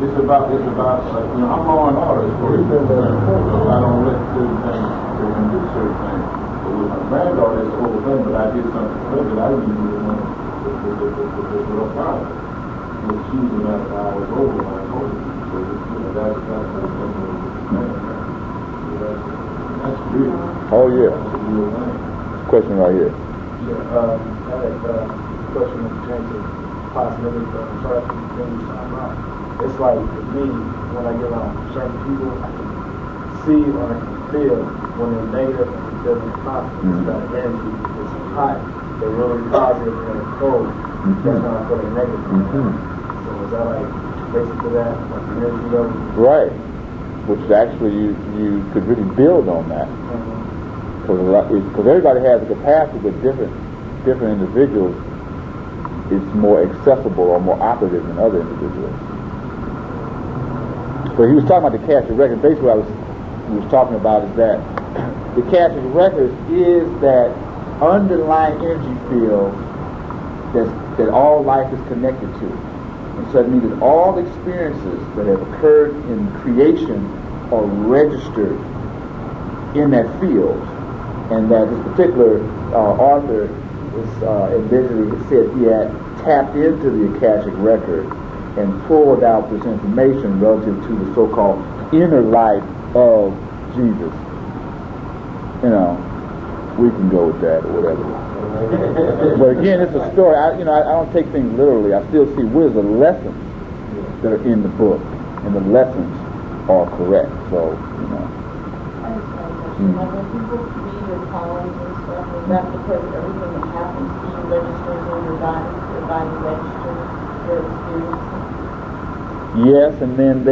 It's about I'm law and order. I don't let certain things do certain things. But with my granddaughter, it's the whole thing. But I did something to her that I didn't even want with her father. But she was about 5 hours older when I told her. So that's real. Oh yeah. That's a real thing. Question right here. Yeah, I had a question in terms of possibility of attraction things you talking about. It's like, for me, when I get around certain people, I can see or I can feel when they're negative and they feel they're positive. It's that energy is hot. They're really positive and they're cold. That's when I feel they're negative. So is that like, basically that, like the energy level? Right. Which actually you could really build on that. Because everybody has a capacity, but different individuals, it's more accessible or more operative than other individuals. But he was talking about the Akashic record. Basically, what he was talking about is that the Akashic records is that underlying energy field that all life is connected to. And so that means that all experiences that have occurred in creation are registered in that field, and that this particular author basically said he had tapped into the Akashic record and pulled out this information relative to the so-called inner life of Jesus. We can go with that or whatever. But again, it's a story. I don't take things literally. I still see what is the lessons that are in the book, and the lessons are correct. So, I just have a question. Like when people read your poems and stuff, is that because everything that happens to you registers in your body registers your experience? yes, and then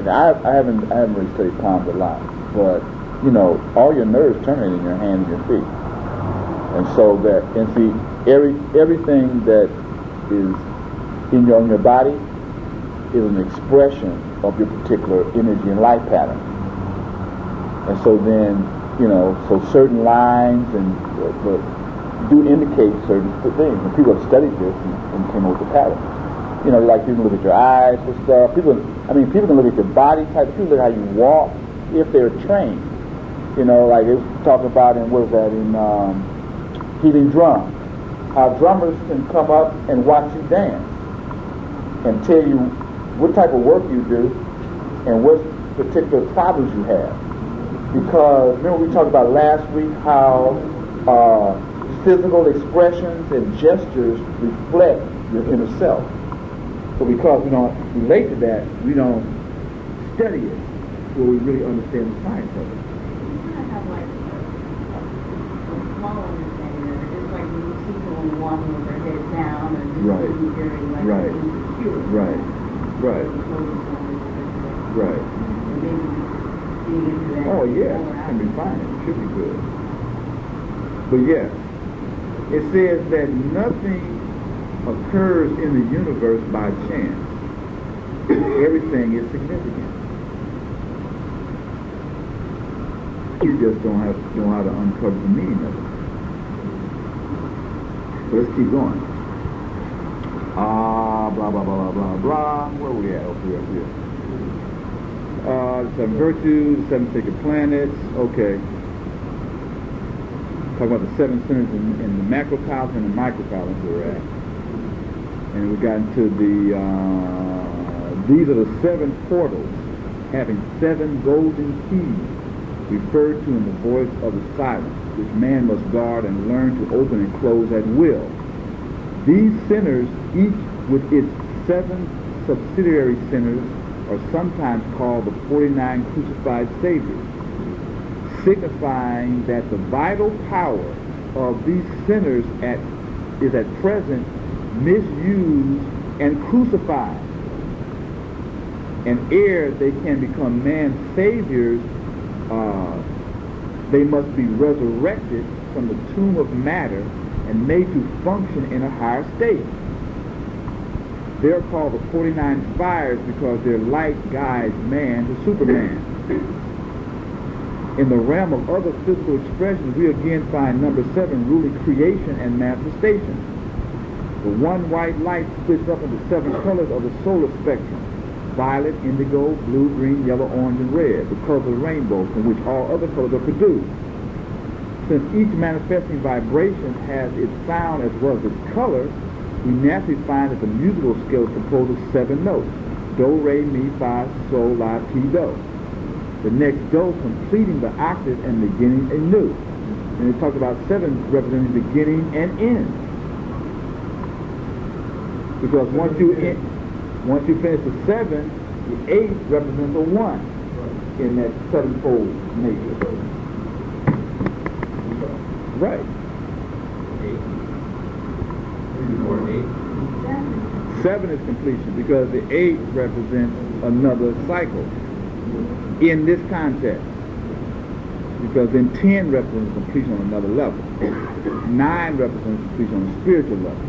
I haven't really studied palms a lot, but all your nerves terminate in your hands and your feet, and so everything that is in your body is an expression of your particular energy and life pattern. And so then, so certain lines and do indicate certain things. And people have studied this and came up with the pattern. Like you can look at your eyes for stuff. People can look at your body type. People look at how you walk if they're trained. Like they was talking about in Healing Drums, how drummers can come up and watch you dance and tell you what type of work you do and what particular problems you have. Because remember we talked about last week how physical expressions and gestures reflect your inner self. So because we don't relate to that, we don't study it where we really understand the science of it. You kind of have like a small understanding of it. It's like when you see someone walking with their head down and just Right. looking very like Right. insecure. Right. Right. Right. And maybe being into that. Oh yeah, it can be fine. It should be good. But yeah, it says that nothing occurs in the universe by chance. Everything is significant. You just don't know how to uncover the meaning of it. So let's keep going. Blah, blah, blah, blah, blah, blah. Where are we at? Up here. 7 virtues, 7 sacred planets. Okay. Talk about the 7 centers in the macrocosm and the microcosm we're at. And we got into these are the 7 portals having 7 golden keys referred to in the voice of the silence, which man must guard and learn to open and close at will. These centers, each with its 7 subsidiary centers, are sometimes called the 49 crucified saviors, signifying that the vital power of these centers is at present misused and crucified. And ere they can become man's saviors, they must be resurrected from the tomb of matter and made to function in a higher state. They are called the 49 fires because their light guides man to Superman. In the realm of other physical expressions, we again find number 7 ruling creation and manifestation. The one white light splits up into 7 colors of the solar spectrum: violet, indigo, blue, green, yellow, orange, and red, the color of the rainbow from which all other colors are produced. Since each manifesting vibration has its sound as well as its color, we naturally find that the musical scale is composed of 7 notes: do, re, mi, fa, sol, la, ti, do. The next do completing the octave and beginning anew. And it talks about 7 representing beginning and end. Because once you finish the 7, the 8 represents a 1 in that 7-fold nature. Right. 7 is completion because the 8 represents another cycle in this context. Because then 10 represents completion on another level. 9 represents completion on a spiritual level.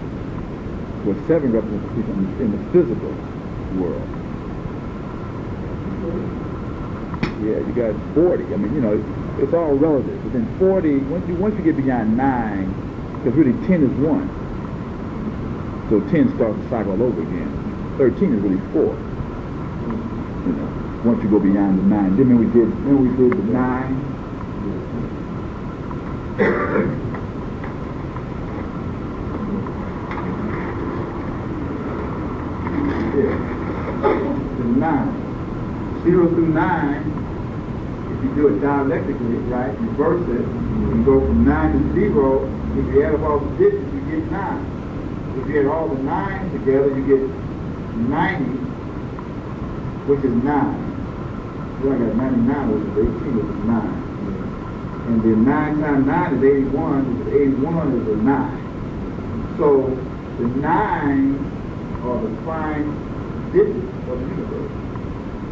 Where 7 represents completion in the physical world. Yeah, you got 40. I mean, it's all relative. But then 40, once you get beyond 9, because really 10 is 1. So 10 starts the cycle all over again. 13 is really 4. Once you go beyond the 9. Then we did the 9. The 9. 0 through 9, if you do it dialectically, right, reverse it, you go from 9 to 0, if you add up all the digits, you get 9. If you add all the 9s together, you get 90, which is 9. Then I got 99, which is 18, which is 9. And then 9 times 9 is 81, which is 81 is a 9. So the 9 are the prime digits of the universe.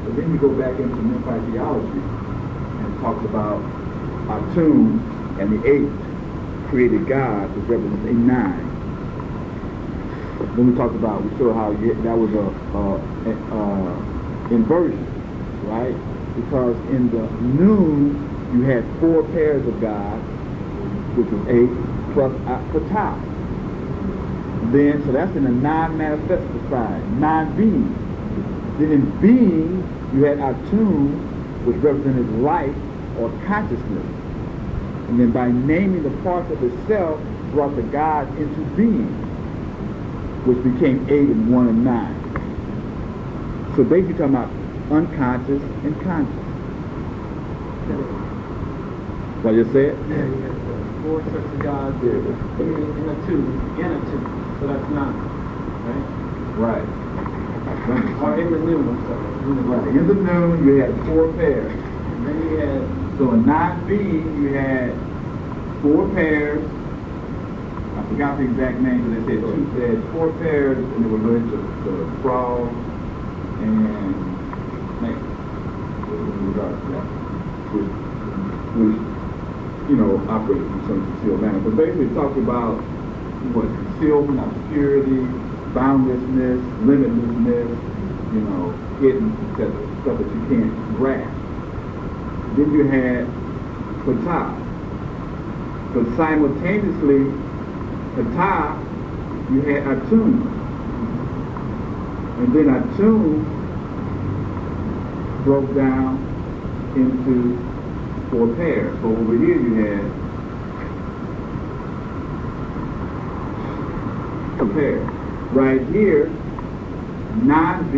But then you go back into Nephi theology and it talks about Atum and the 8 created God, which represents a 9. Then we talked about, we saw how that was a inversion, right? Because in the noon you had 4 pairs of God, which was 8 plus Patah. Then, so that's in the non-manifested side, non-being. Then in being, you had Atum, which represented life or consciousness. And then by naming the parts of itself, brought the gods into being, which became 8 and 1 and 9. So basically talking about unconscious and conscious. what you said? Yeah, you got the 4 sets of gods in a 2, so that's 9, right? Right. Or in the new one, sorry. Right. In the noon, you had 4 pairs. And then you had, So in 9B, you had 4 pairs. I forgot the exact name, but they said 4 pairs, and they were related to frogs and snakes. Which, you know, operate in some concealed manner. But basically it talks about what concealment, obscurity, boundlessness, limitlessness, you know, hidden, etc. Stuff that you can't grasp. Then you had Ptah. But simultaneously, Ptah, you had Atum. And then Atum broke down into 4 pairs. So over here you had a pair. Right here, non-B,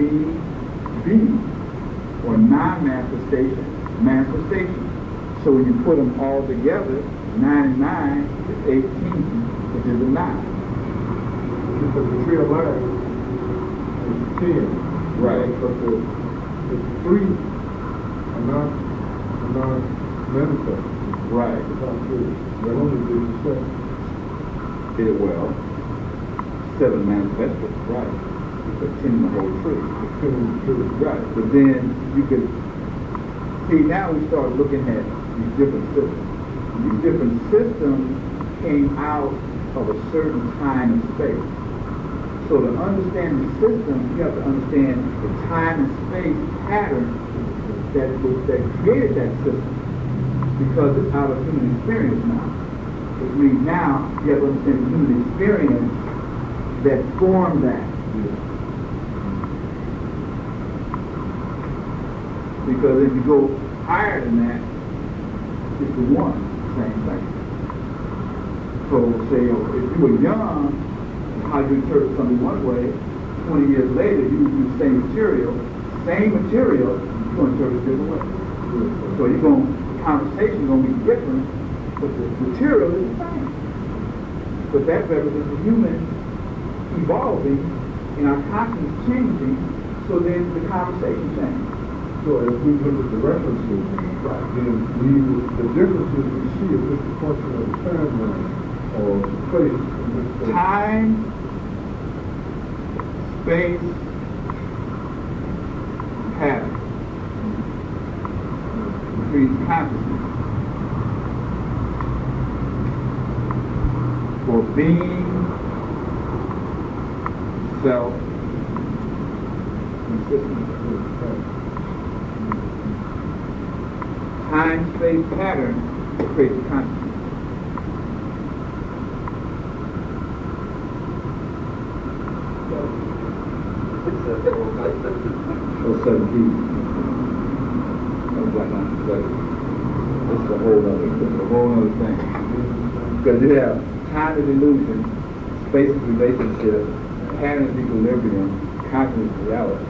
or non-manifestation, manifestation. So when you put them all together, 9 and 9 is 18, which is a 9. Because the tree of life is 10. Right. But the 3 are not manifest. Right. It's not true. They only did the 7. Did well. 7 manifested, right. But 10 in the whole tree. 10 in the tree. Right. But then you could see, now we start looking at these different systems. These different systems came out of a certain time and space. So to understand the system, you have to understand the time and space pattern that created that system, because it's out of human experience now. Which means now you have to understand the human experience that formed that. Because if you go higher than that, it's the one, same thing. So say if you were young, how you interpret something one way, 20 years later you use the same material, you're going to interpret it a different way. So the conversation is going to be different, but the material is the same. But that represents the human evolving and our consciousness changing, so then the conversation changes. So if we look at the references, then the differences we see is just a function of the timeline or place in which they... Time, space, pattern creates consciousness. For being, self, consistent. Time, space, pattern creates consciousness. So 17. That's Black Gnostic Studies. This is a whole other thing. Because you have time is illusion, space is relationship, pattern is equilibrium, consciousness is reality.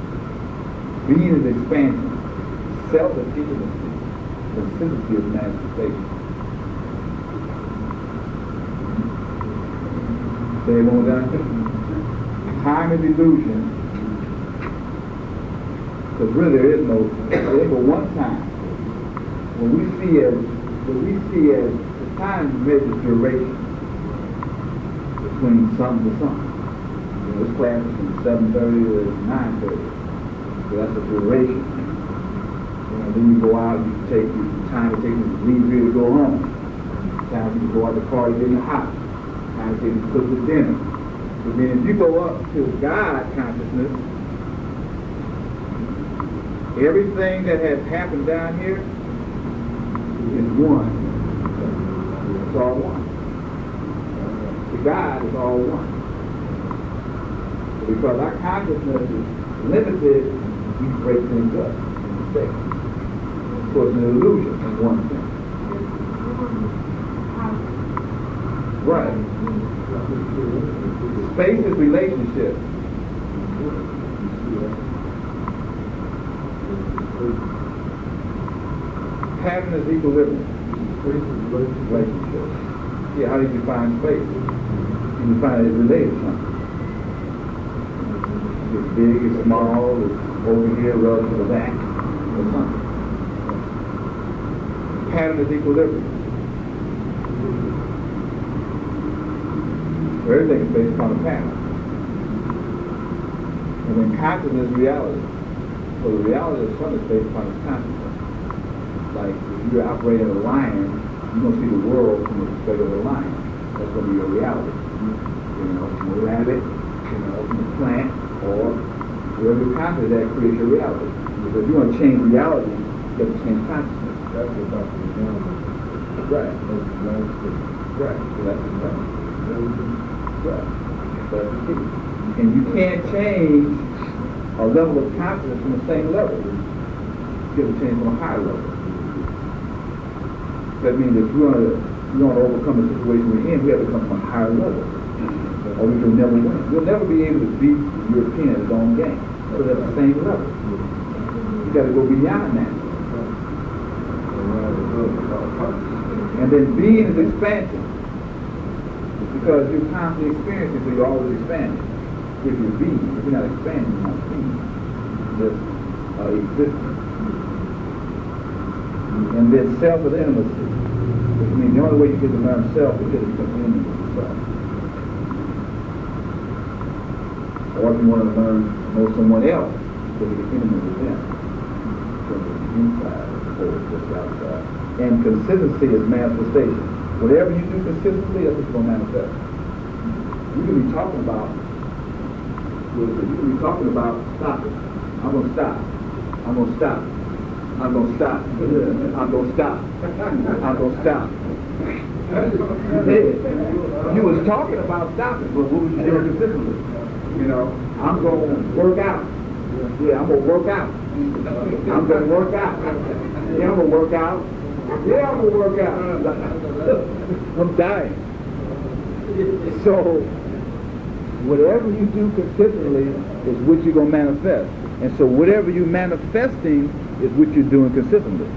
Being is expansion, self is intimacy, consistency is manifestation. Say it one more time. Time is illusion, because really there is no one time. What we see as the time measures duration between something to something. You know, this class is from 7:30 to 9:30, so that's the duration. You know, then you go out, you take the time it takes you to leave here to go home. Time you go out the car, you get in the house. Time it takes you to cook the dinner. But then if you go up to God consciousness, everything that has happened down here is one. It's all one. To God is all one. Because our consciousness is limited, we break things up in mistakes. Of course, an illusion is one thing. Right. Space is relationship. Pattern is equilibrium. Relationship. Yeah, how do you define space? You define it related to something. It's big, it's small, it's over here relative to that, or something. Pattern is equilibrium. Everything is based upon a pattern. And then consciousness is reality. So the reality of something is based upon its consciousness. Like if you're operating a lion, you're going to see the world from the perspective of the lion. That's going to be your reality. You know, from a rabbit, you know, from a plant, or wherever you're conscious, that creates your reality. Because if you want to change reality, you have to change consciousness. That's what Dr. Right. Right. So that's the thing. Right. That's the key. And you can't change a level of consciousness from the same level. You have to change from a higher level. That means if you want to overcome the situation we're in, we have to come from a higher level. Or we will never win. You'll never be able to beat the European at his own game. So that's the same level. You got to go beyond that. And then being is expansion. Because you're constantly experiencing, so you're always expanding. If you're being, if you're not expanding, you're not being. Just existing. And then self is intimacy. Which means the only way you get to learn self is to become intimate with self. Or if you want to know someone else, so you get intimate with them. From the inside as opposed to the outside. And consistency is manifestation. Whatever you do consistently, that's what's going to manifest. You can be talking about, stop it. I'm going to stop. I'm going to stop. I'm going to stop. I'm going to stop. I'm going to stop. You was talking about stopping, but what was you doing consistently? You know, I'm going to work out. Yeah, I'm going to work out. I'm going to work out. Yeah, I'm going to work out. Yeah, I'm going to work out. I'm dying. So, whatever you do consistently is what you're going to manifest. And so whatever you're manifesting is what you're doing consistently.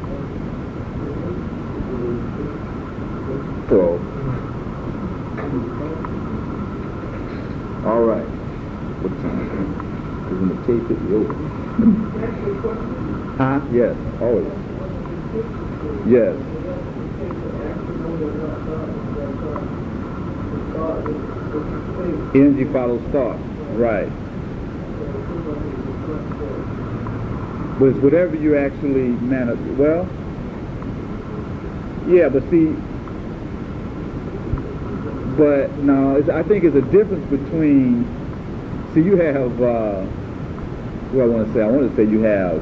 So, all right. What time? Because when the tape hit me over. Huh? Yes, always. Yes. Energy follows thought. Right. But it's whatever you actually manifest. Well, yeah, but see, but no, I think it's a difference between, see, you have, what do I want to say? I want to say you have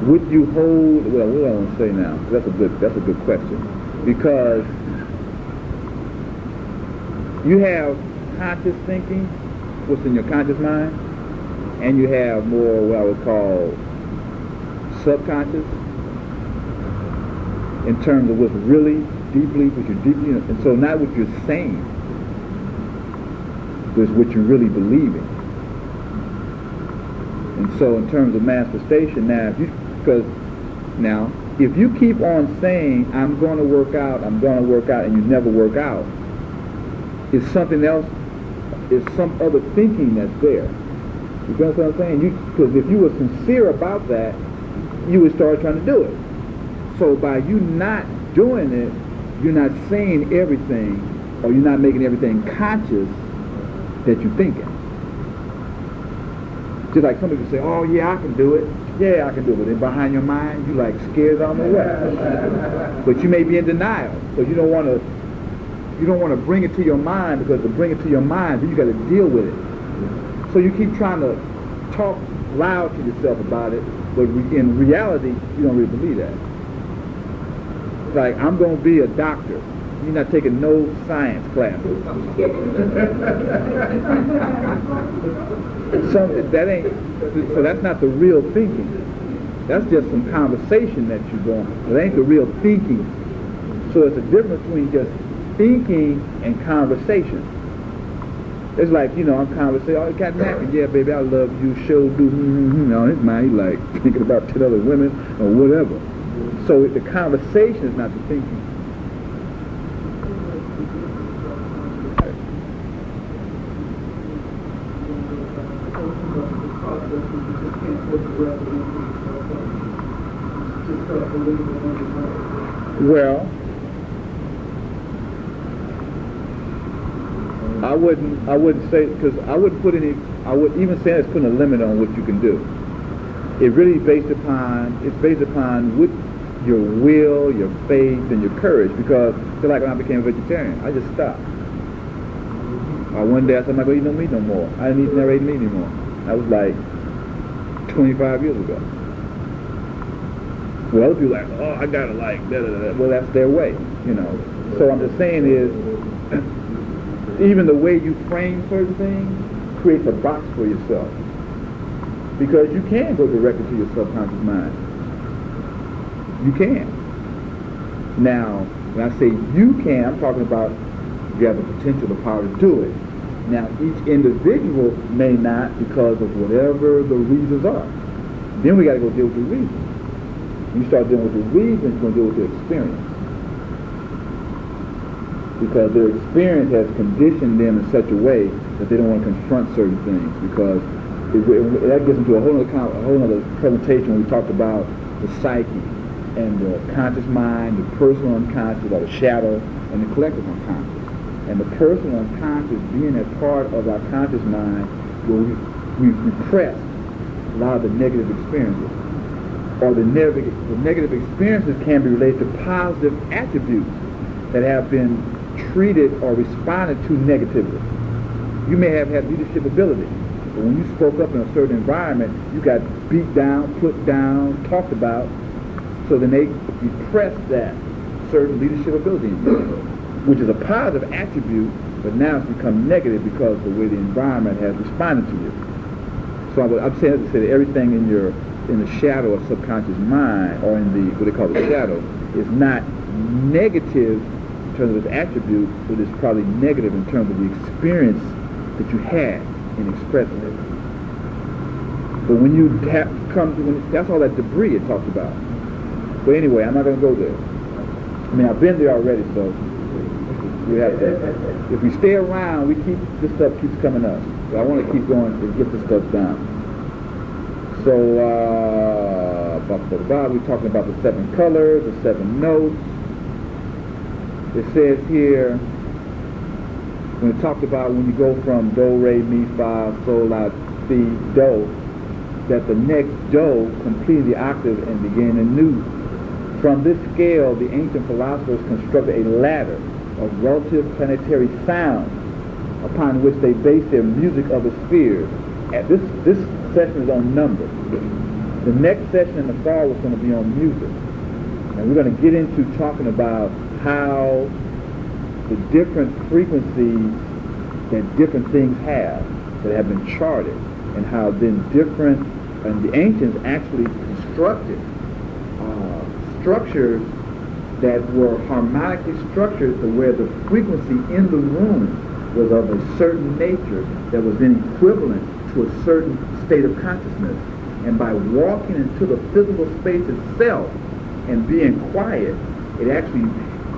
what you hold, well, what do I want to say now? That's a good question. Because you have conscious thinking, what's in your conscious mind, and you have more what I would call subconscious, in terms of what's really deeply, what you're deeply, and so not what you're saying, but it's what you really believe in. And so in terms of manifestation, if you keep on saying, I'm going to work out, and you never work out, it's something else, it's some other thinking that's there. You know what I'm saying? Because if you were sincere about that, you would start trying to do it. So by you not doing it, you're not saying everything, or you're not making everything conscious that you're thinking. Just like somebody can say, oh yeah, I can do it. Yeah, I can do it. But then behind your mind, you like scared on the way. But you may be in denial. So you don't want to bring it to your mind, because to bring it to your mind, then you got to deal with it. So you keep trying to talk loud to yourself about it, but in reality, you don't really believe that. It's like, I'm going to be a doctor. You're not taking no science classes. So that's not the real thinking. That's just some conversation that you're going. It ain't the real thinking. So it's a difference between just thinking and conversation. It's like, I'm conversating, oh, Captain Hackett, yeah, baby, I love you, sure do, on his mind, he's like thinking about 10 other women or whatever. So the conversation is not the thinking. Well, I wouldn't say, because I wouldn't put any, I would even say it's putting a limit on what you can do. It really is based upon what your will, your faith, and your courage. Because just like when I became a vegetarian, I just stopped. One day I said, I'm not going to eat no meat no more. I didn't never eat meat anymore. That was like 25 years ago. Well, other people are like, oh, I gotta like, da, da, da. Well, that's their way, you know. So I'm just saying is, even the way you frame certain things creates a box for yourself. Because you can go directly to your subconscious mind. You can. Now, when I say you can, I'm talking about you have the potential, the power to do it. Now, each individual may not because of whatever the reasons are. Then we got to go deal with the reasons. When you start dealing with the reasons, you're going to deal with the experience. Because their experience has conditioned them in such a way that they don't want to confront certain things. Because that gets into a whole other presentation when we talked about the psyche and the conscious mind, the personal unconscious, or the shadow, and the collective unconscious. And the personal unconscious being a part of our conscious mind where we've repressed a lot of the negative experiences. Or the negative experiences can be related to positive attributes that have been treated or responded to negatively. You may have had leadership ability, but when you spoke up in a certain environment, you got beat down, put down, talked about, so then they repressed that certain leadership ability in you, which is a positive attribute, but now it's become negative because of the way the environment has responded to you. So I'm saying to say that everything in the shadow of subconscious mind, or in the what they call the shadow, is not negative in terms of its attribute, but it's probably negative in terms of the experience that you had in expressing it. But when you that's all that debris it talks about. But anyway, I'm not going to go there. I mean, I've been there already, so we have to. If we stay around, this stuff keeps coming up. So I want to keep going to get this stuff done. So, we're talking about the 7 colors, the 7 notes. It says here, when it talks about when you go from do, re, mi, fa, sol, la, si, do, that the next do completed the octave and began anew. From this scale, the ancient philosophers constructed a ladder of relative planetary sound upon which they base their music of the spheres. This session is on numbers. The next session in the fall is going to be on music. And we're going to get into talking about how the different frequencies that different things have that have been charted, and how then and the ancients actually constructed structures that were harmonically structured to where the frequency in the room was of a certain nature that was then equivalent to a certain state of consciousness. And by walking into the physical space itself and being quiet, it actually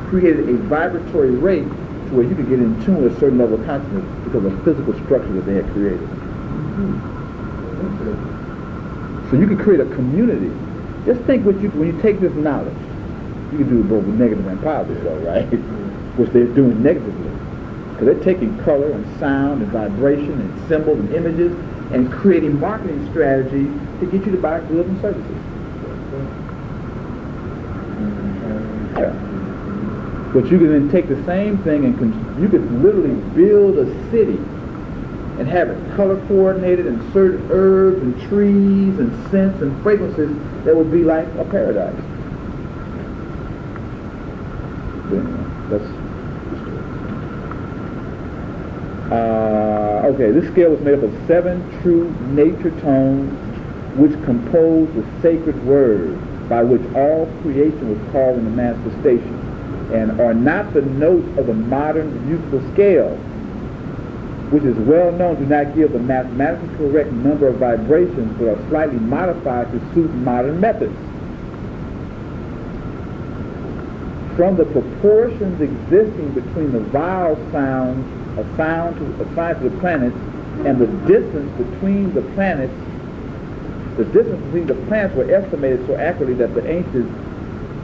created a vibratory rate to where you could get in tune with a certain level of consciousness because of the physical structure that they had created. So you could create a community. Just think when you take this knowledge, you can do it both negative and positive, though, right? Which they're doing negatively. Because they're taking color and sound and vibration and symbols and images and creating marketing strategies to get you to buy goods and services. Yeah. But you can then take the same thing and you could literally build a city and have it color coordinated and certain herbs and trees and scents and fragrances that would be like a paradise. Okay, this scale is made up of 7 true nature tones which compose the sacred word by which all creation was called into manifestation, and are not the notes of the modern musical scale, which is well known, do not give the mathematically correct number of vibrations, but are slightly modified to suit modern methods. from the proportions existing between the vowel sounds assigned to the planets and the distance between the planets. The distance between the planets were estimated so accurately that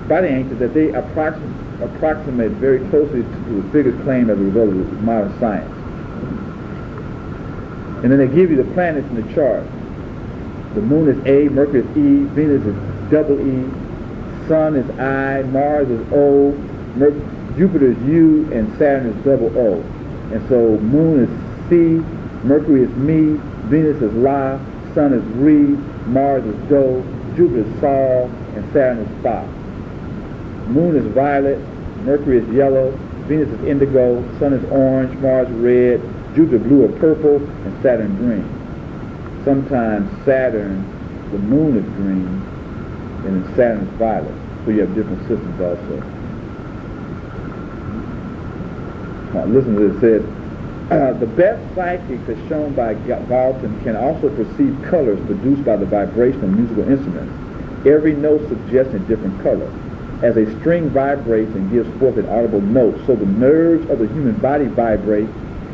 by the ancients that they approximate very closely to the biggest claim as a result of modern science. And then they give you the planets in the chart. The moon is A, Mercury is E, Venus is double E, Sun is I, Mars is O, Jupiter is U, and Saturn is double O. And so moon is C, Mercury is Mi, Venus is La, Sun is Re, Mars is Do, Jupiter is Sol, and Saturn is Fa. Moon is violet, Mercury is yellow, Venus is indigo, Sun is orange, Mars red, Jupiter blue or purple, and Saturn green. Sometimes Saturn, the moon is green, and then Saturn is violet. So you have different systems also. Now listen to this. It says, the best psychics, as shown by Galton, can also perceive colors produced by the vibration of musical instruments. Every note suggests a different color. As a string vibrates and gives forth an audible note, so the nerves of the human body vibrate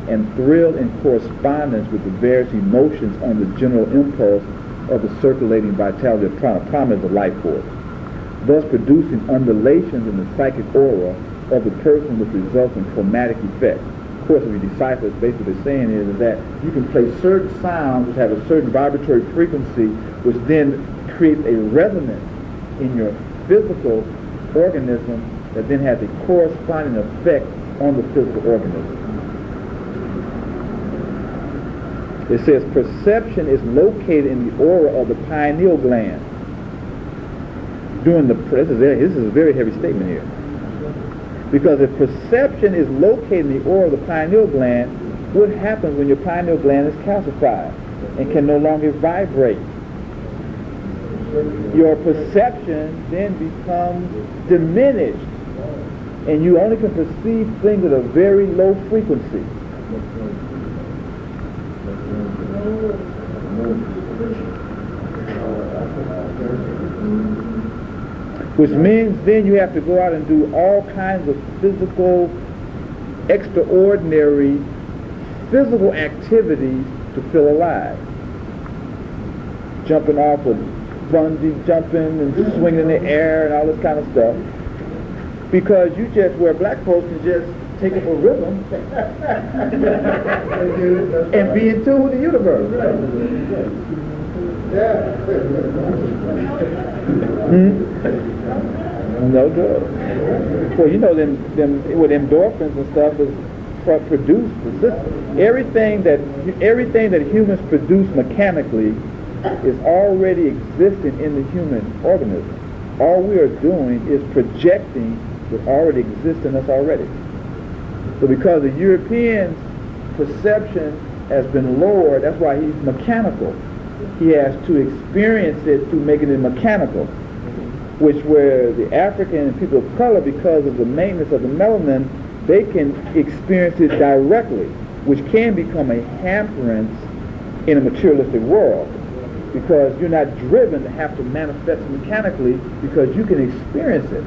and thrill in correspondence with the various emotions on the general impulse of the circulating vitality of prana. Prana is the life force, thus producing undulations in the psychic aura of the person, which results in chromatic effects. Of course, if you decipher it, basically what they're saying is that you can play certain sounds which have a certain vibratory frequency, which then creates a resonance in your physical organism that then has a corresponding effect on the physical organism. It says perception is located in the aura of the pineal gland. This is a very heavy statement here. Because if perception is located in the aura of the pineal gland, what happens when your pineal gland is calcified and can no longer vibrate? Your perception then becomes diminished, and you only can perceive things at a very low frequency. Which means then you have to go out and do all kinds of physical, extraordinary physical activities to feel alive. Jumping off of bungee jumping and swinging in the air and all this kind of stuff. Because you just, where black folks can just take up a rhythm and be in tune with the universe. No good. Well, you know them with endorphins and stuff is produced. Everything that humans produce mechanically is already existing in the human organism. All we are doing is projecting what already exists in us already. So because the European's perception has been lowered, that's why he's mechanical. He has to experience it through making it mechanical, which where the African people of color, because of the maintenance of the melanin, they can experience it directly, which can become a hindrance in a materialistic world, because you're not driven to have to manifest it mechanically, because you can experience it.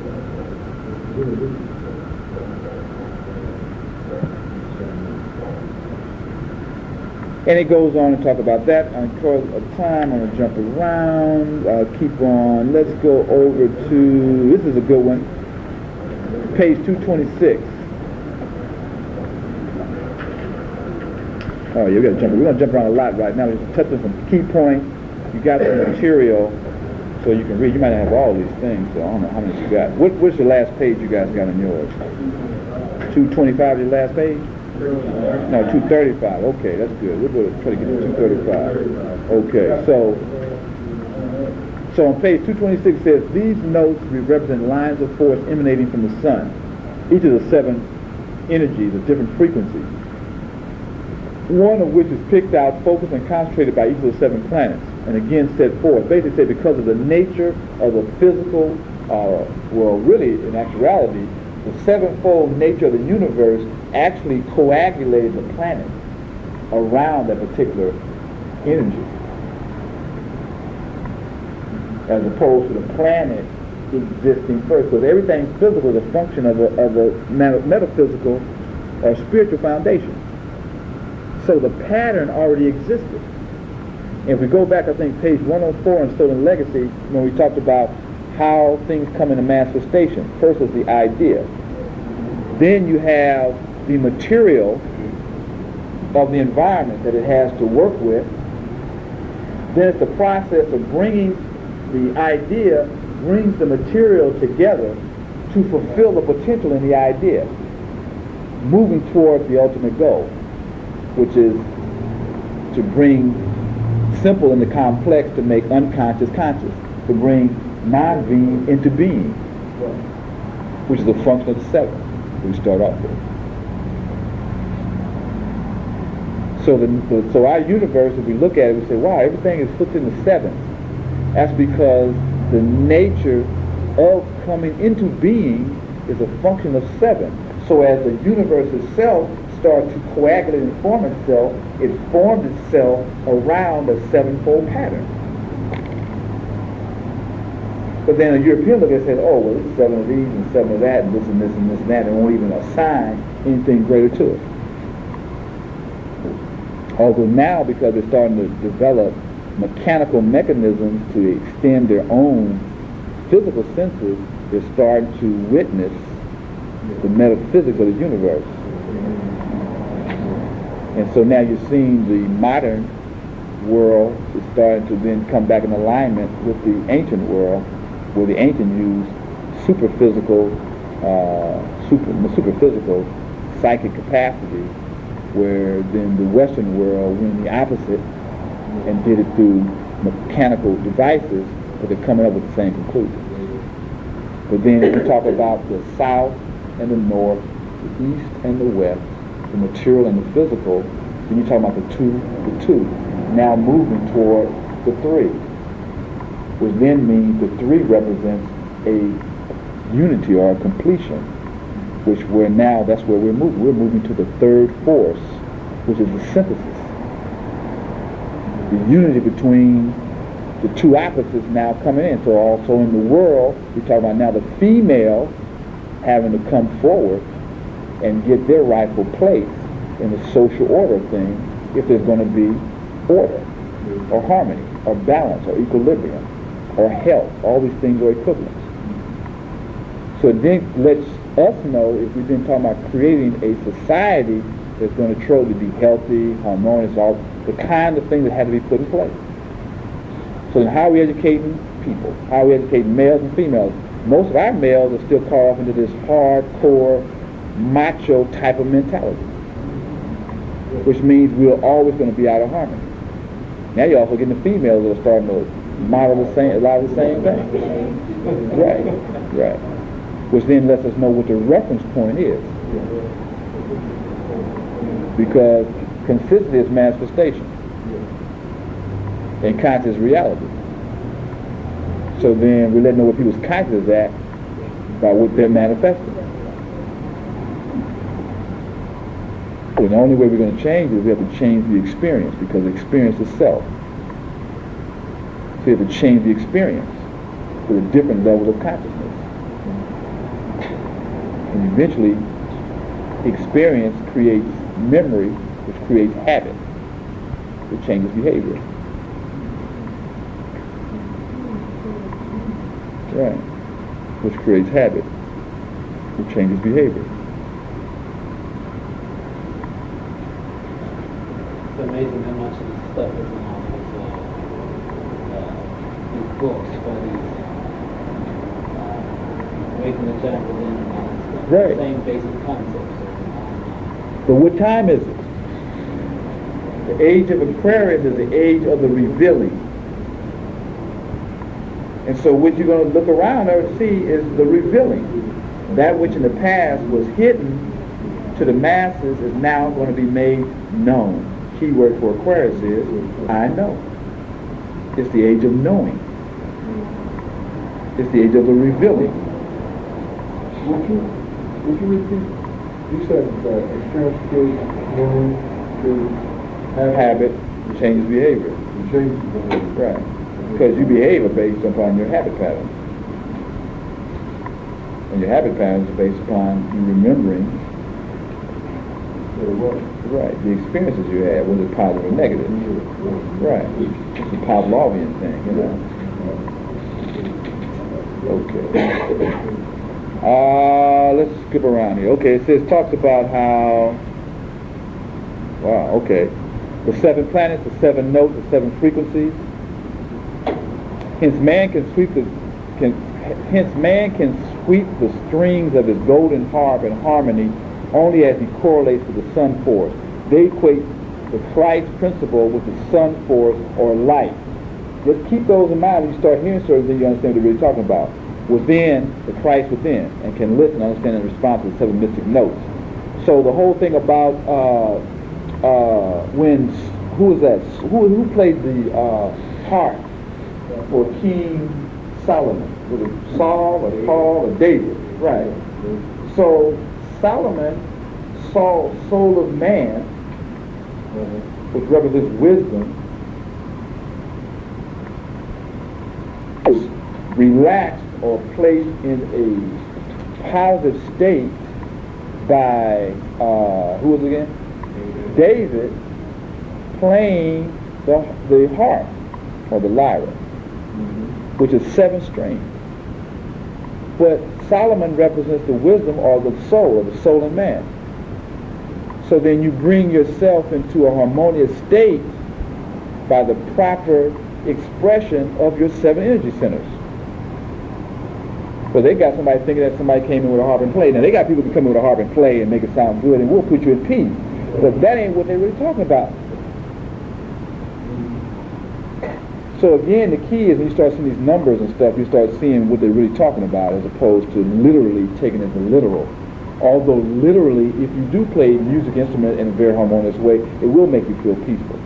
And it goes on to talk about that. Because of time, I'm going to jump around. Keep on. Let's go over to, this is a good one, page 226. Oh, yeah, we're going to jump around a lot right now. We're just touching some key points. You got some material so you can read. You might have all these things, so I don't know how many you got. What's your last page you guys got on yours? 225 your last page? No, 235. Okay, that's good. We'll go to try to get to 235. Okay, so on page 226 it says, these notes represent lines of force emanating from the sun. Each of the 7 energies of different frequencies, one of which is picked out, focused, and concentrated by each of the 7 planets, and again set forth. Basically say because of the nature of the physical, well really in actuality, the 7-fold nature of the universe actually coagulated the planet around that particular energy, as opposed to the planet existing first, because everything physical is a function of a metaphysical or spiritual foundation. So the pattern already existed. If we go back, I think, page 104 in Stolen Legacy, when we talked about how things come into manifestation. First is the idea. Then you have the material of the environment that it has to work with. Then it's the process of bringing the idea, brings the material together to fulfill the potential in the idea, moving towards the ultimate goal, which is to bring simple into complex, to make unconscious conscious, to bring non-being into being, which is a function of the seven we start off with. So our universe, if we look at it, we say, wow, everything is flipped into sevens. That's because the nature of coming into being is a function of seven. So as the universe itself started to coagulate and form itself, it formed itself around a sevenfold pattern. But then a European look at it and said, oh, well, it's 7 of these and 7 of that and this and this and this and that, and won't even assign anything greater to it. Although now, because they're starting to develop mechanical mechanisms to extend their own physical senses, they're starting to witness the metaphysics of the universe. And so now you're seeing the modern world is starting to then come back in alignment with the ancient world, where the ancient used superphysical psychic capacity, where then the Western world went the opposite and did it through mechanical devices, but they're coming up with the same conclusion. But then if you talk about the South and the North, the East and the West, the material and the physical, then you talk about the two, now moving toward the three, which then means the three represents a unity or a completion, which that's where we're moving. We're moving to the third force, which is the synthesis. The unity between the two opposites now coming in. So also in the world, we talk about now the female having to come forward and get their rightful place in the social order thing, if there's going to be order or harmony or balance or equilibrium or health. All these things are equivalent. So it then lets us know, if we've been talking about creating a society that's going to truly be healthy, harmonious, all the kind of things that had to be put in place. So then how are we educating people? How are we educating males and females? Most of our males are still caught off into this hardcore, macho type of mentality, which means we're always going to be out of harmony. Now you're also getting the females that are starting to model a lot of the same thing. Right. Which then lets us know what the reference point is. Because consistency is manifestation and conscious reality. So then we let know what people's conscious is at by what they're manifesting. So the only way we're going to change is we have to change the experience, because experience is self. So we have to change the experience to a different level of consciousness. And eventually, experience creates memory, which creates habit, which changes behavior. Right. Which creates habit, which changes behavior. It's amazing how much of this stuff is in all these books, for these waking the chakras in and all that stuff. Right. Same basic concepts. But what time is it? The age of Aquarius is the age of the revealing. And so what you're going to look around and see is the revealing. That which in the past was hidden to the masses is now going to be made known. Key word for Aquarius is, I know. It's the age of knowing. It's the age of the revealing. Would you repeat? You said experience creates knowing to Habit changes behavior. change behavior. Right. Because you behave based upon your habit pattern. And your habit patterns are based upon you remembering, right, the experiences you had, whether it's positive or negative. Right. It's a Pavlovian thing, you know. Okay. Let's skip around here. Okay, it says, talks about how, wow, okay. The 7 planets, the 7 notes, the 7 frequencies. Hence man can sweep the strings of his golden harp in harmony only as he correlates with the sun force. They equate the Christ principle with the sun force or light. Just keep those in mind when you start hearing certain things, you understand what they're really talking about. Within, the Christ within, and can listen, understand, and respond to the 7 mystic notes. So the whole thing about who was that? Who played the harp for King Solomon? Was it Saul or Paul or David? Right. So Solomon saw soul of man, which represents wisdom, relaxed or placed in a positive state by who was it again? David playing the harp or the lyre, which is 7 strings. But Solomon represents the wisdom or the soul in man. So then you bring yourself into a harmonious state by the proper expression of your 7 energy centers. But they got somebody thinking that somebody came in with a harp and played. Now they got people who come in with a harp and play and make it sound good, and we'll put you in peace. But that ain't what they're really talking about. So again, the key is when you start seeing these numbers and stuff, you start seeing what they're really talking about as opposed to literally taking it as literal. Although literally, if you do play music instrument in a very harmonious way, it will make you feel peaceful.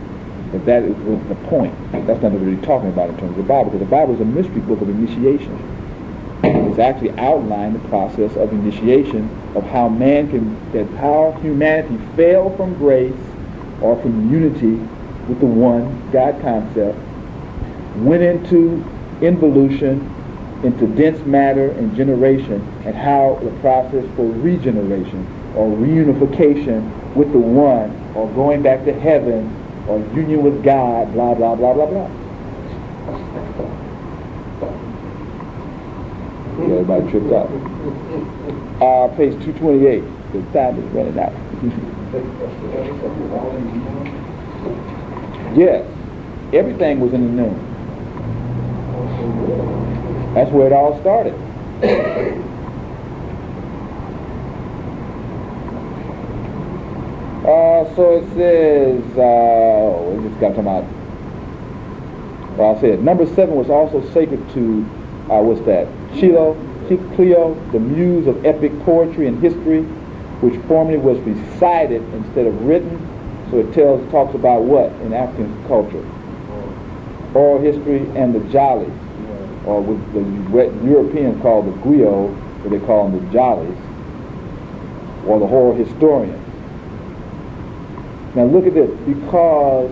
But that is the point. That's not what we're really talking about in terms of the Bible, because the Bible is a mystery book of initiation. It's actually outlined the process of initiation of how how humanity fell from grace or from unity with the one God concept, went into involution, into dense matter and generation, and how the process for regeneration or reunification with the one, or going back to heaven, or union with God, blah, blah, blah, blah, blah. Everybody tripped out. Page 228. The time is running out. Yes, everything was in the noon. That's where it all started. So it says, we just got to talk about, well, I said, number 7 was also sacred to, what's that? Cleo, the muse of epic poetry and history, which formerly was recited instead of written. So it talks about what in African culture? Oral history and the jollies, or what the Europeans call the griot, but they call them the jollies, or the oral historians. Now look at this, because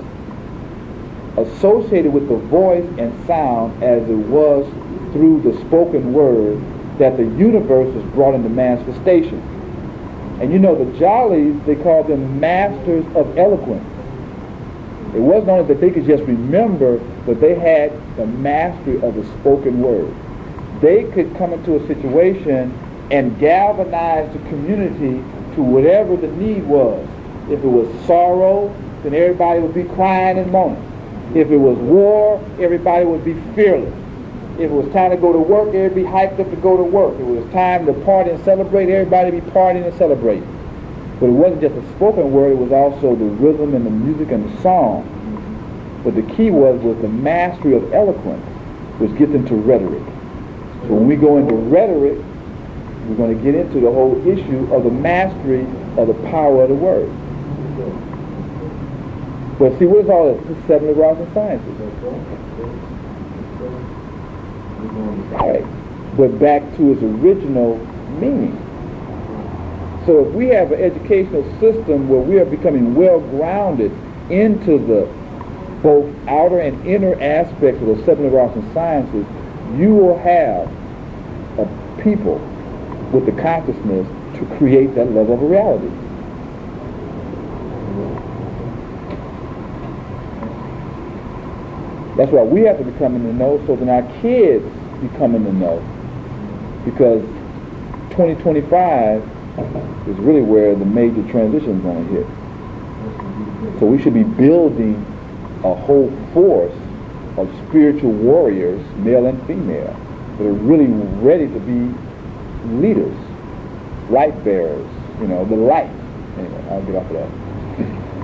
associated with the voice and sound as it was through the spoken word, that the universe was brought into manifestation. And you know, the jollies, they called them masters of eloquence. It wasn't only that they could just remember, but they had the mastery of the spoken word. They could come into a situation and galvanize the community to whatever the need was. If it was sorrow, then everybody would be crying and moaning. If it was war, everybody would be fearless. If it was time to go to work, everybody would be hyped up to go to work. If it was time to party and celebrate, everybody would be partying and celebrating. But it wasn't just the spoken word, it was also the rhythm and the music and the song. But the key was the mastery of eloquence, which gets into rhetoric. So when we go into rhetoric, we're going to get into the whole issue of the mastery of the power of the word. But see, what is all this? This is 7 arousing sciences. All right. But back to its original meaning. So if we have an educational system where we are becoming well-grounded into the both outer and inner aspects of the 7 arousing sciences, you will have a people with the consciousness to create that level of reality. That's why we have to become in the know, so then our kids become in the know. Because 2025 is really where the major transition is going to hit. So we should be building a whole force of spiritual warriors, male and female, that are really ready to be leaders, light bearers, the light. Anyway, I'll get off of that.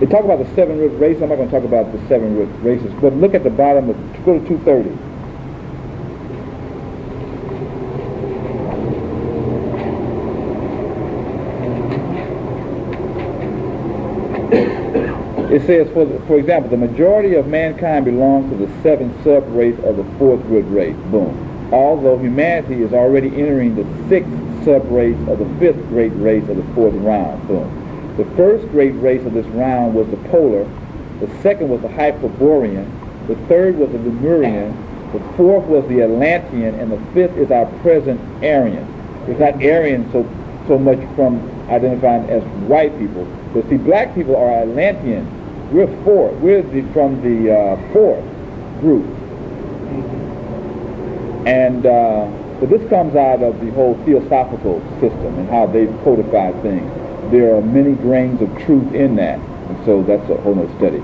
They talk about the 7 root races. I'm not going to talk about the 7 root races, but look at the bottom of, go to 230. It says, for example, the majority of mankind belongs to the 7th sub-race of the 4th root race. Boom. Although humanity is already entering the 6th sub-race of the 5th great race of the 4th round. Boom. The first great race of this round was the polar, the second was the Hyperborean, the third was the Lemurian, the fourth was the Atlantean, and the fifth is our present Aryan. It's not Aryan so much from identifying as white people, but see, black people are Atlantean. We're fourth. We're from the fourth group. And but this comes out of the whole theosophical system and how they've codified things. There are many grains of truth in that, and so that's a whole other study.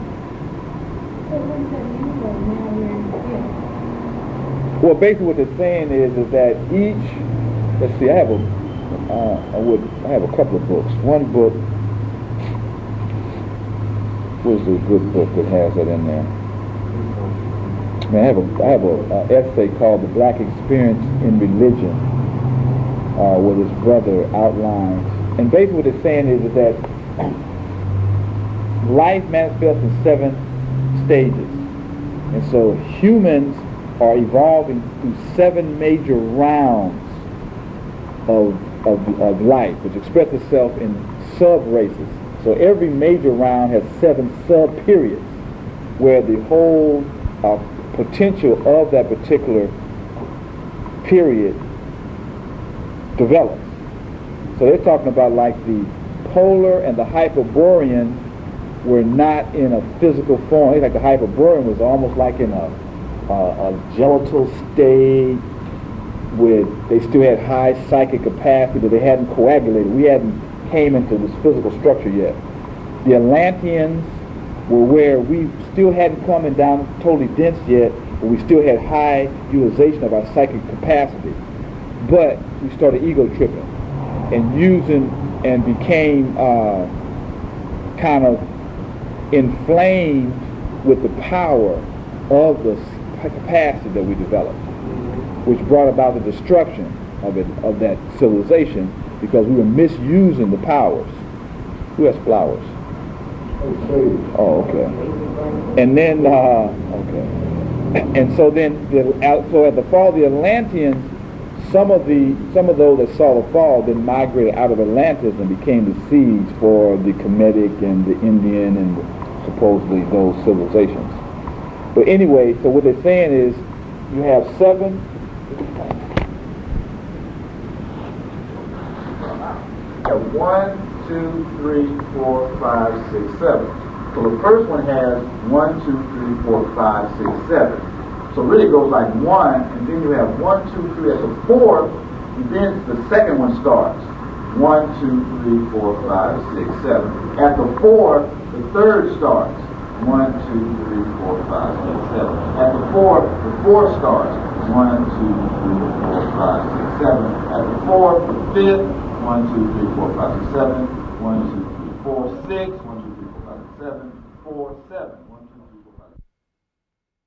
Well, basically what they're saying is that each, let's see, I have a couple of books. One book was a good book that has that in there. I have a essay called "The Black Experience in Religion," where this brother outlines. And basically what it's saying is that life manifests in 7 stages. And so humans are evolving through 7 major rounds of life, which express itself in sub-races. So every major round has 7 sub-periods where the whole potential of that particular period develops. So they're talking about like the polar and the Hyperborean were not in a physical form. It's like the Hyperborean was almost like in a genital state with, they still had high psychic capacity, but they hadn't coagulated. We hadn't came into this physical structure yet. The Atlanteans were where we still hadn't come down totally dense yet, but we still had high utilization of our psychic capacity. But we started ego tripping and using and became kind of inflamed with the power of the capacity that we developed, which brought about the destruction of that civilization because we were misusing the powers. Who has flowers? Oh, okay. And then, okay. And so then, so at the fall of the Atlanteans, some of those that saw the fall then migrated out of Atlantis and became the seeds for the Kemetic and the Indian and supposedly those civilizations. But anyway, so what they're saying is you have 7. 1, 2, 3, 4, 5, 6, 7. So the first one has 1, 2, 3, 4, 5, 6, 7. So really it goes like 1, and then you have 1, 2, 3 at the 4th, and then the second one starts. 1, 2, 3, 4, 5, 6, 7. At the 4th, the third starts. 1, 2, 3, 4, 5, 6, 7. At the 4th, the 4th starts. 1, 2, 3, 4, 5, 6, 7. At the 4th, the 5th, 1, 2, 3, 4, 5, 6, 7. 1, 2, 3, 4, 6. 1, 2, 3, 4, 5, 6, 7. 4, 7. 1, 2,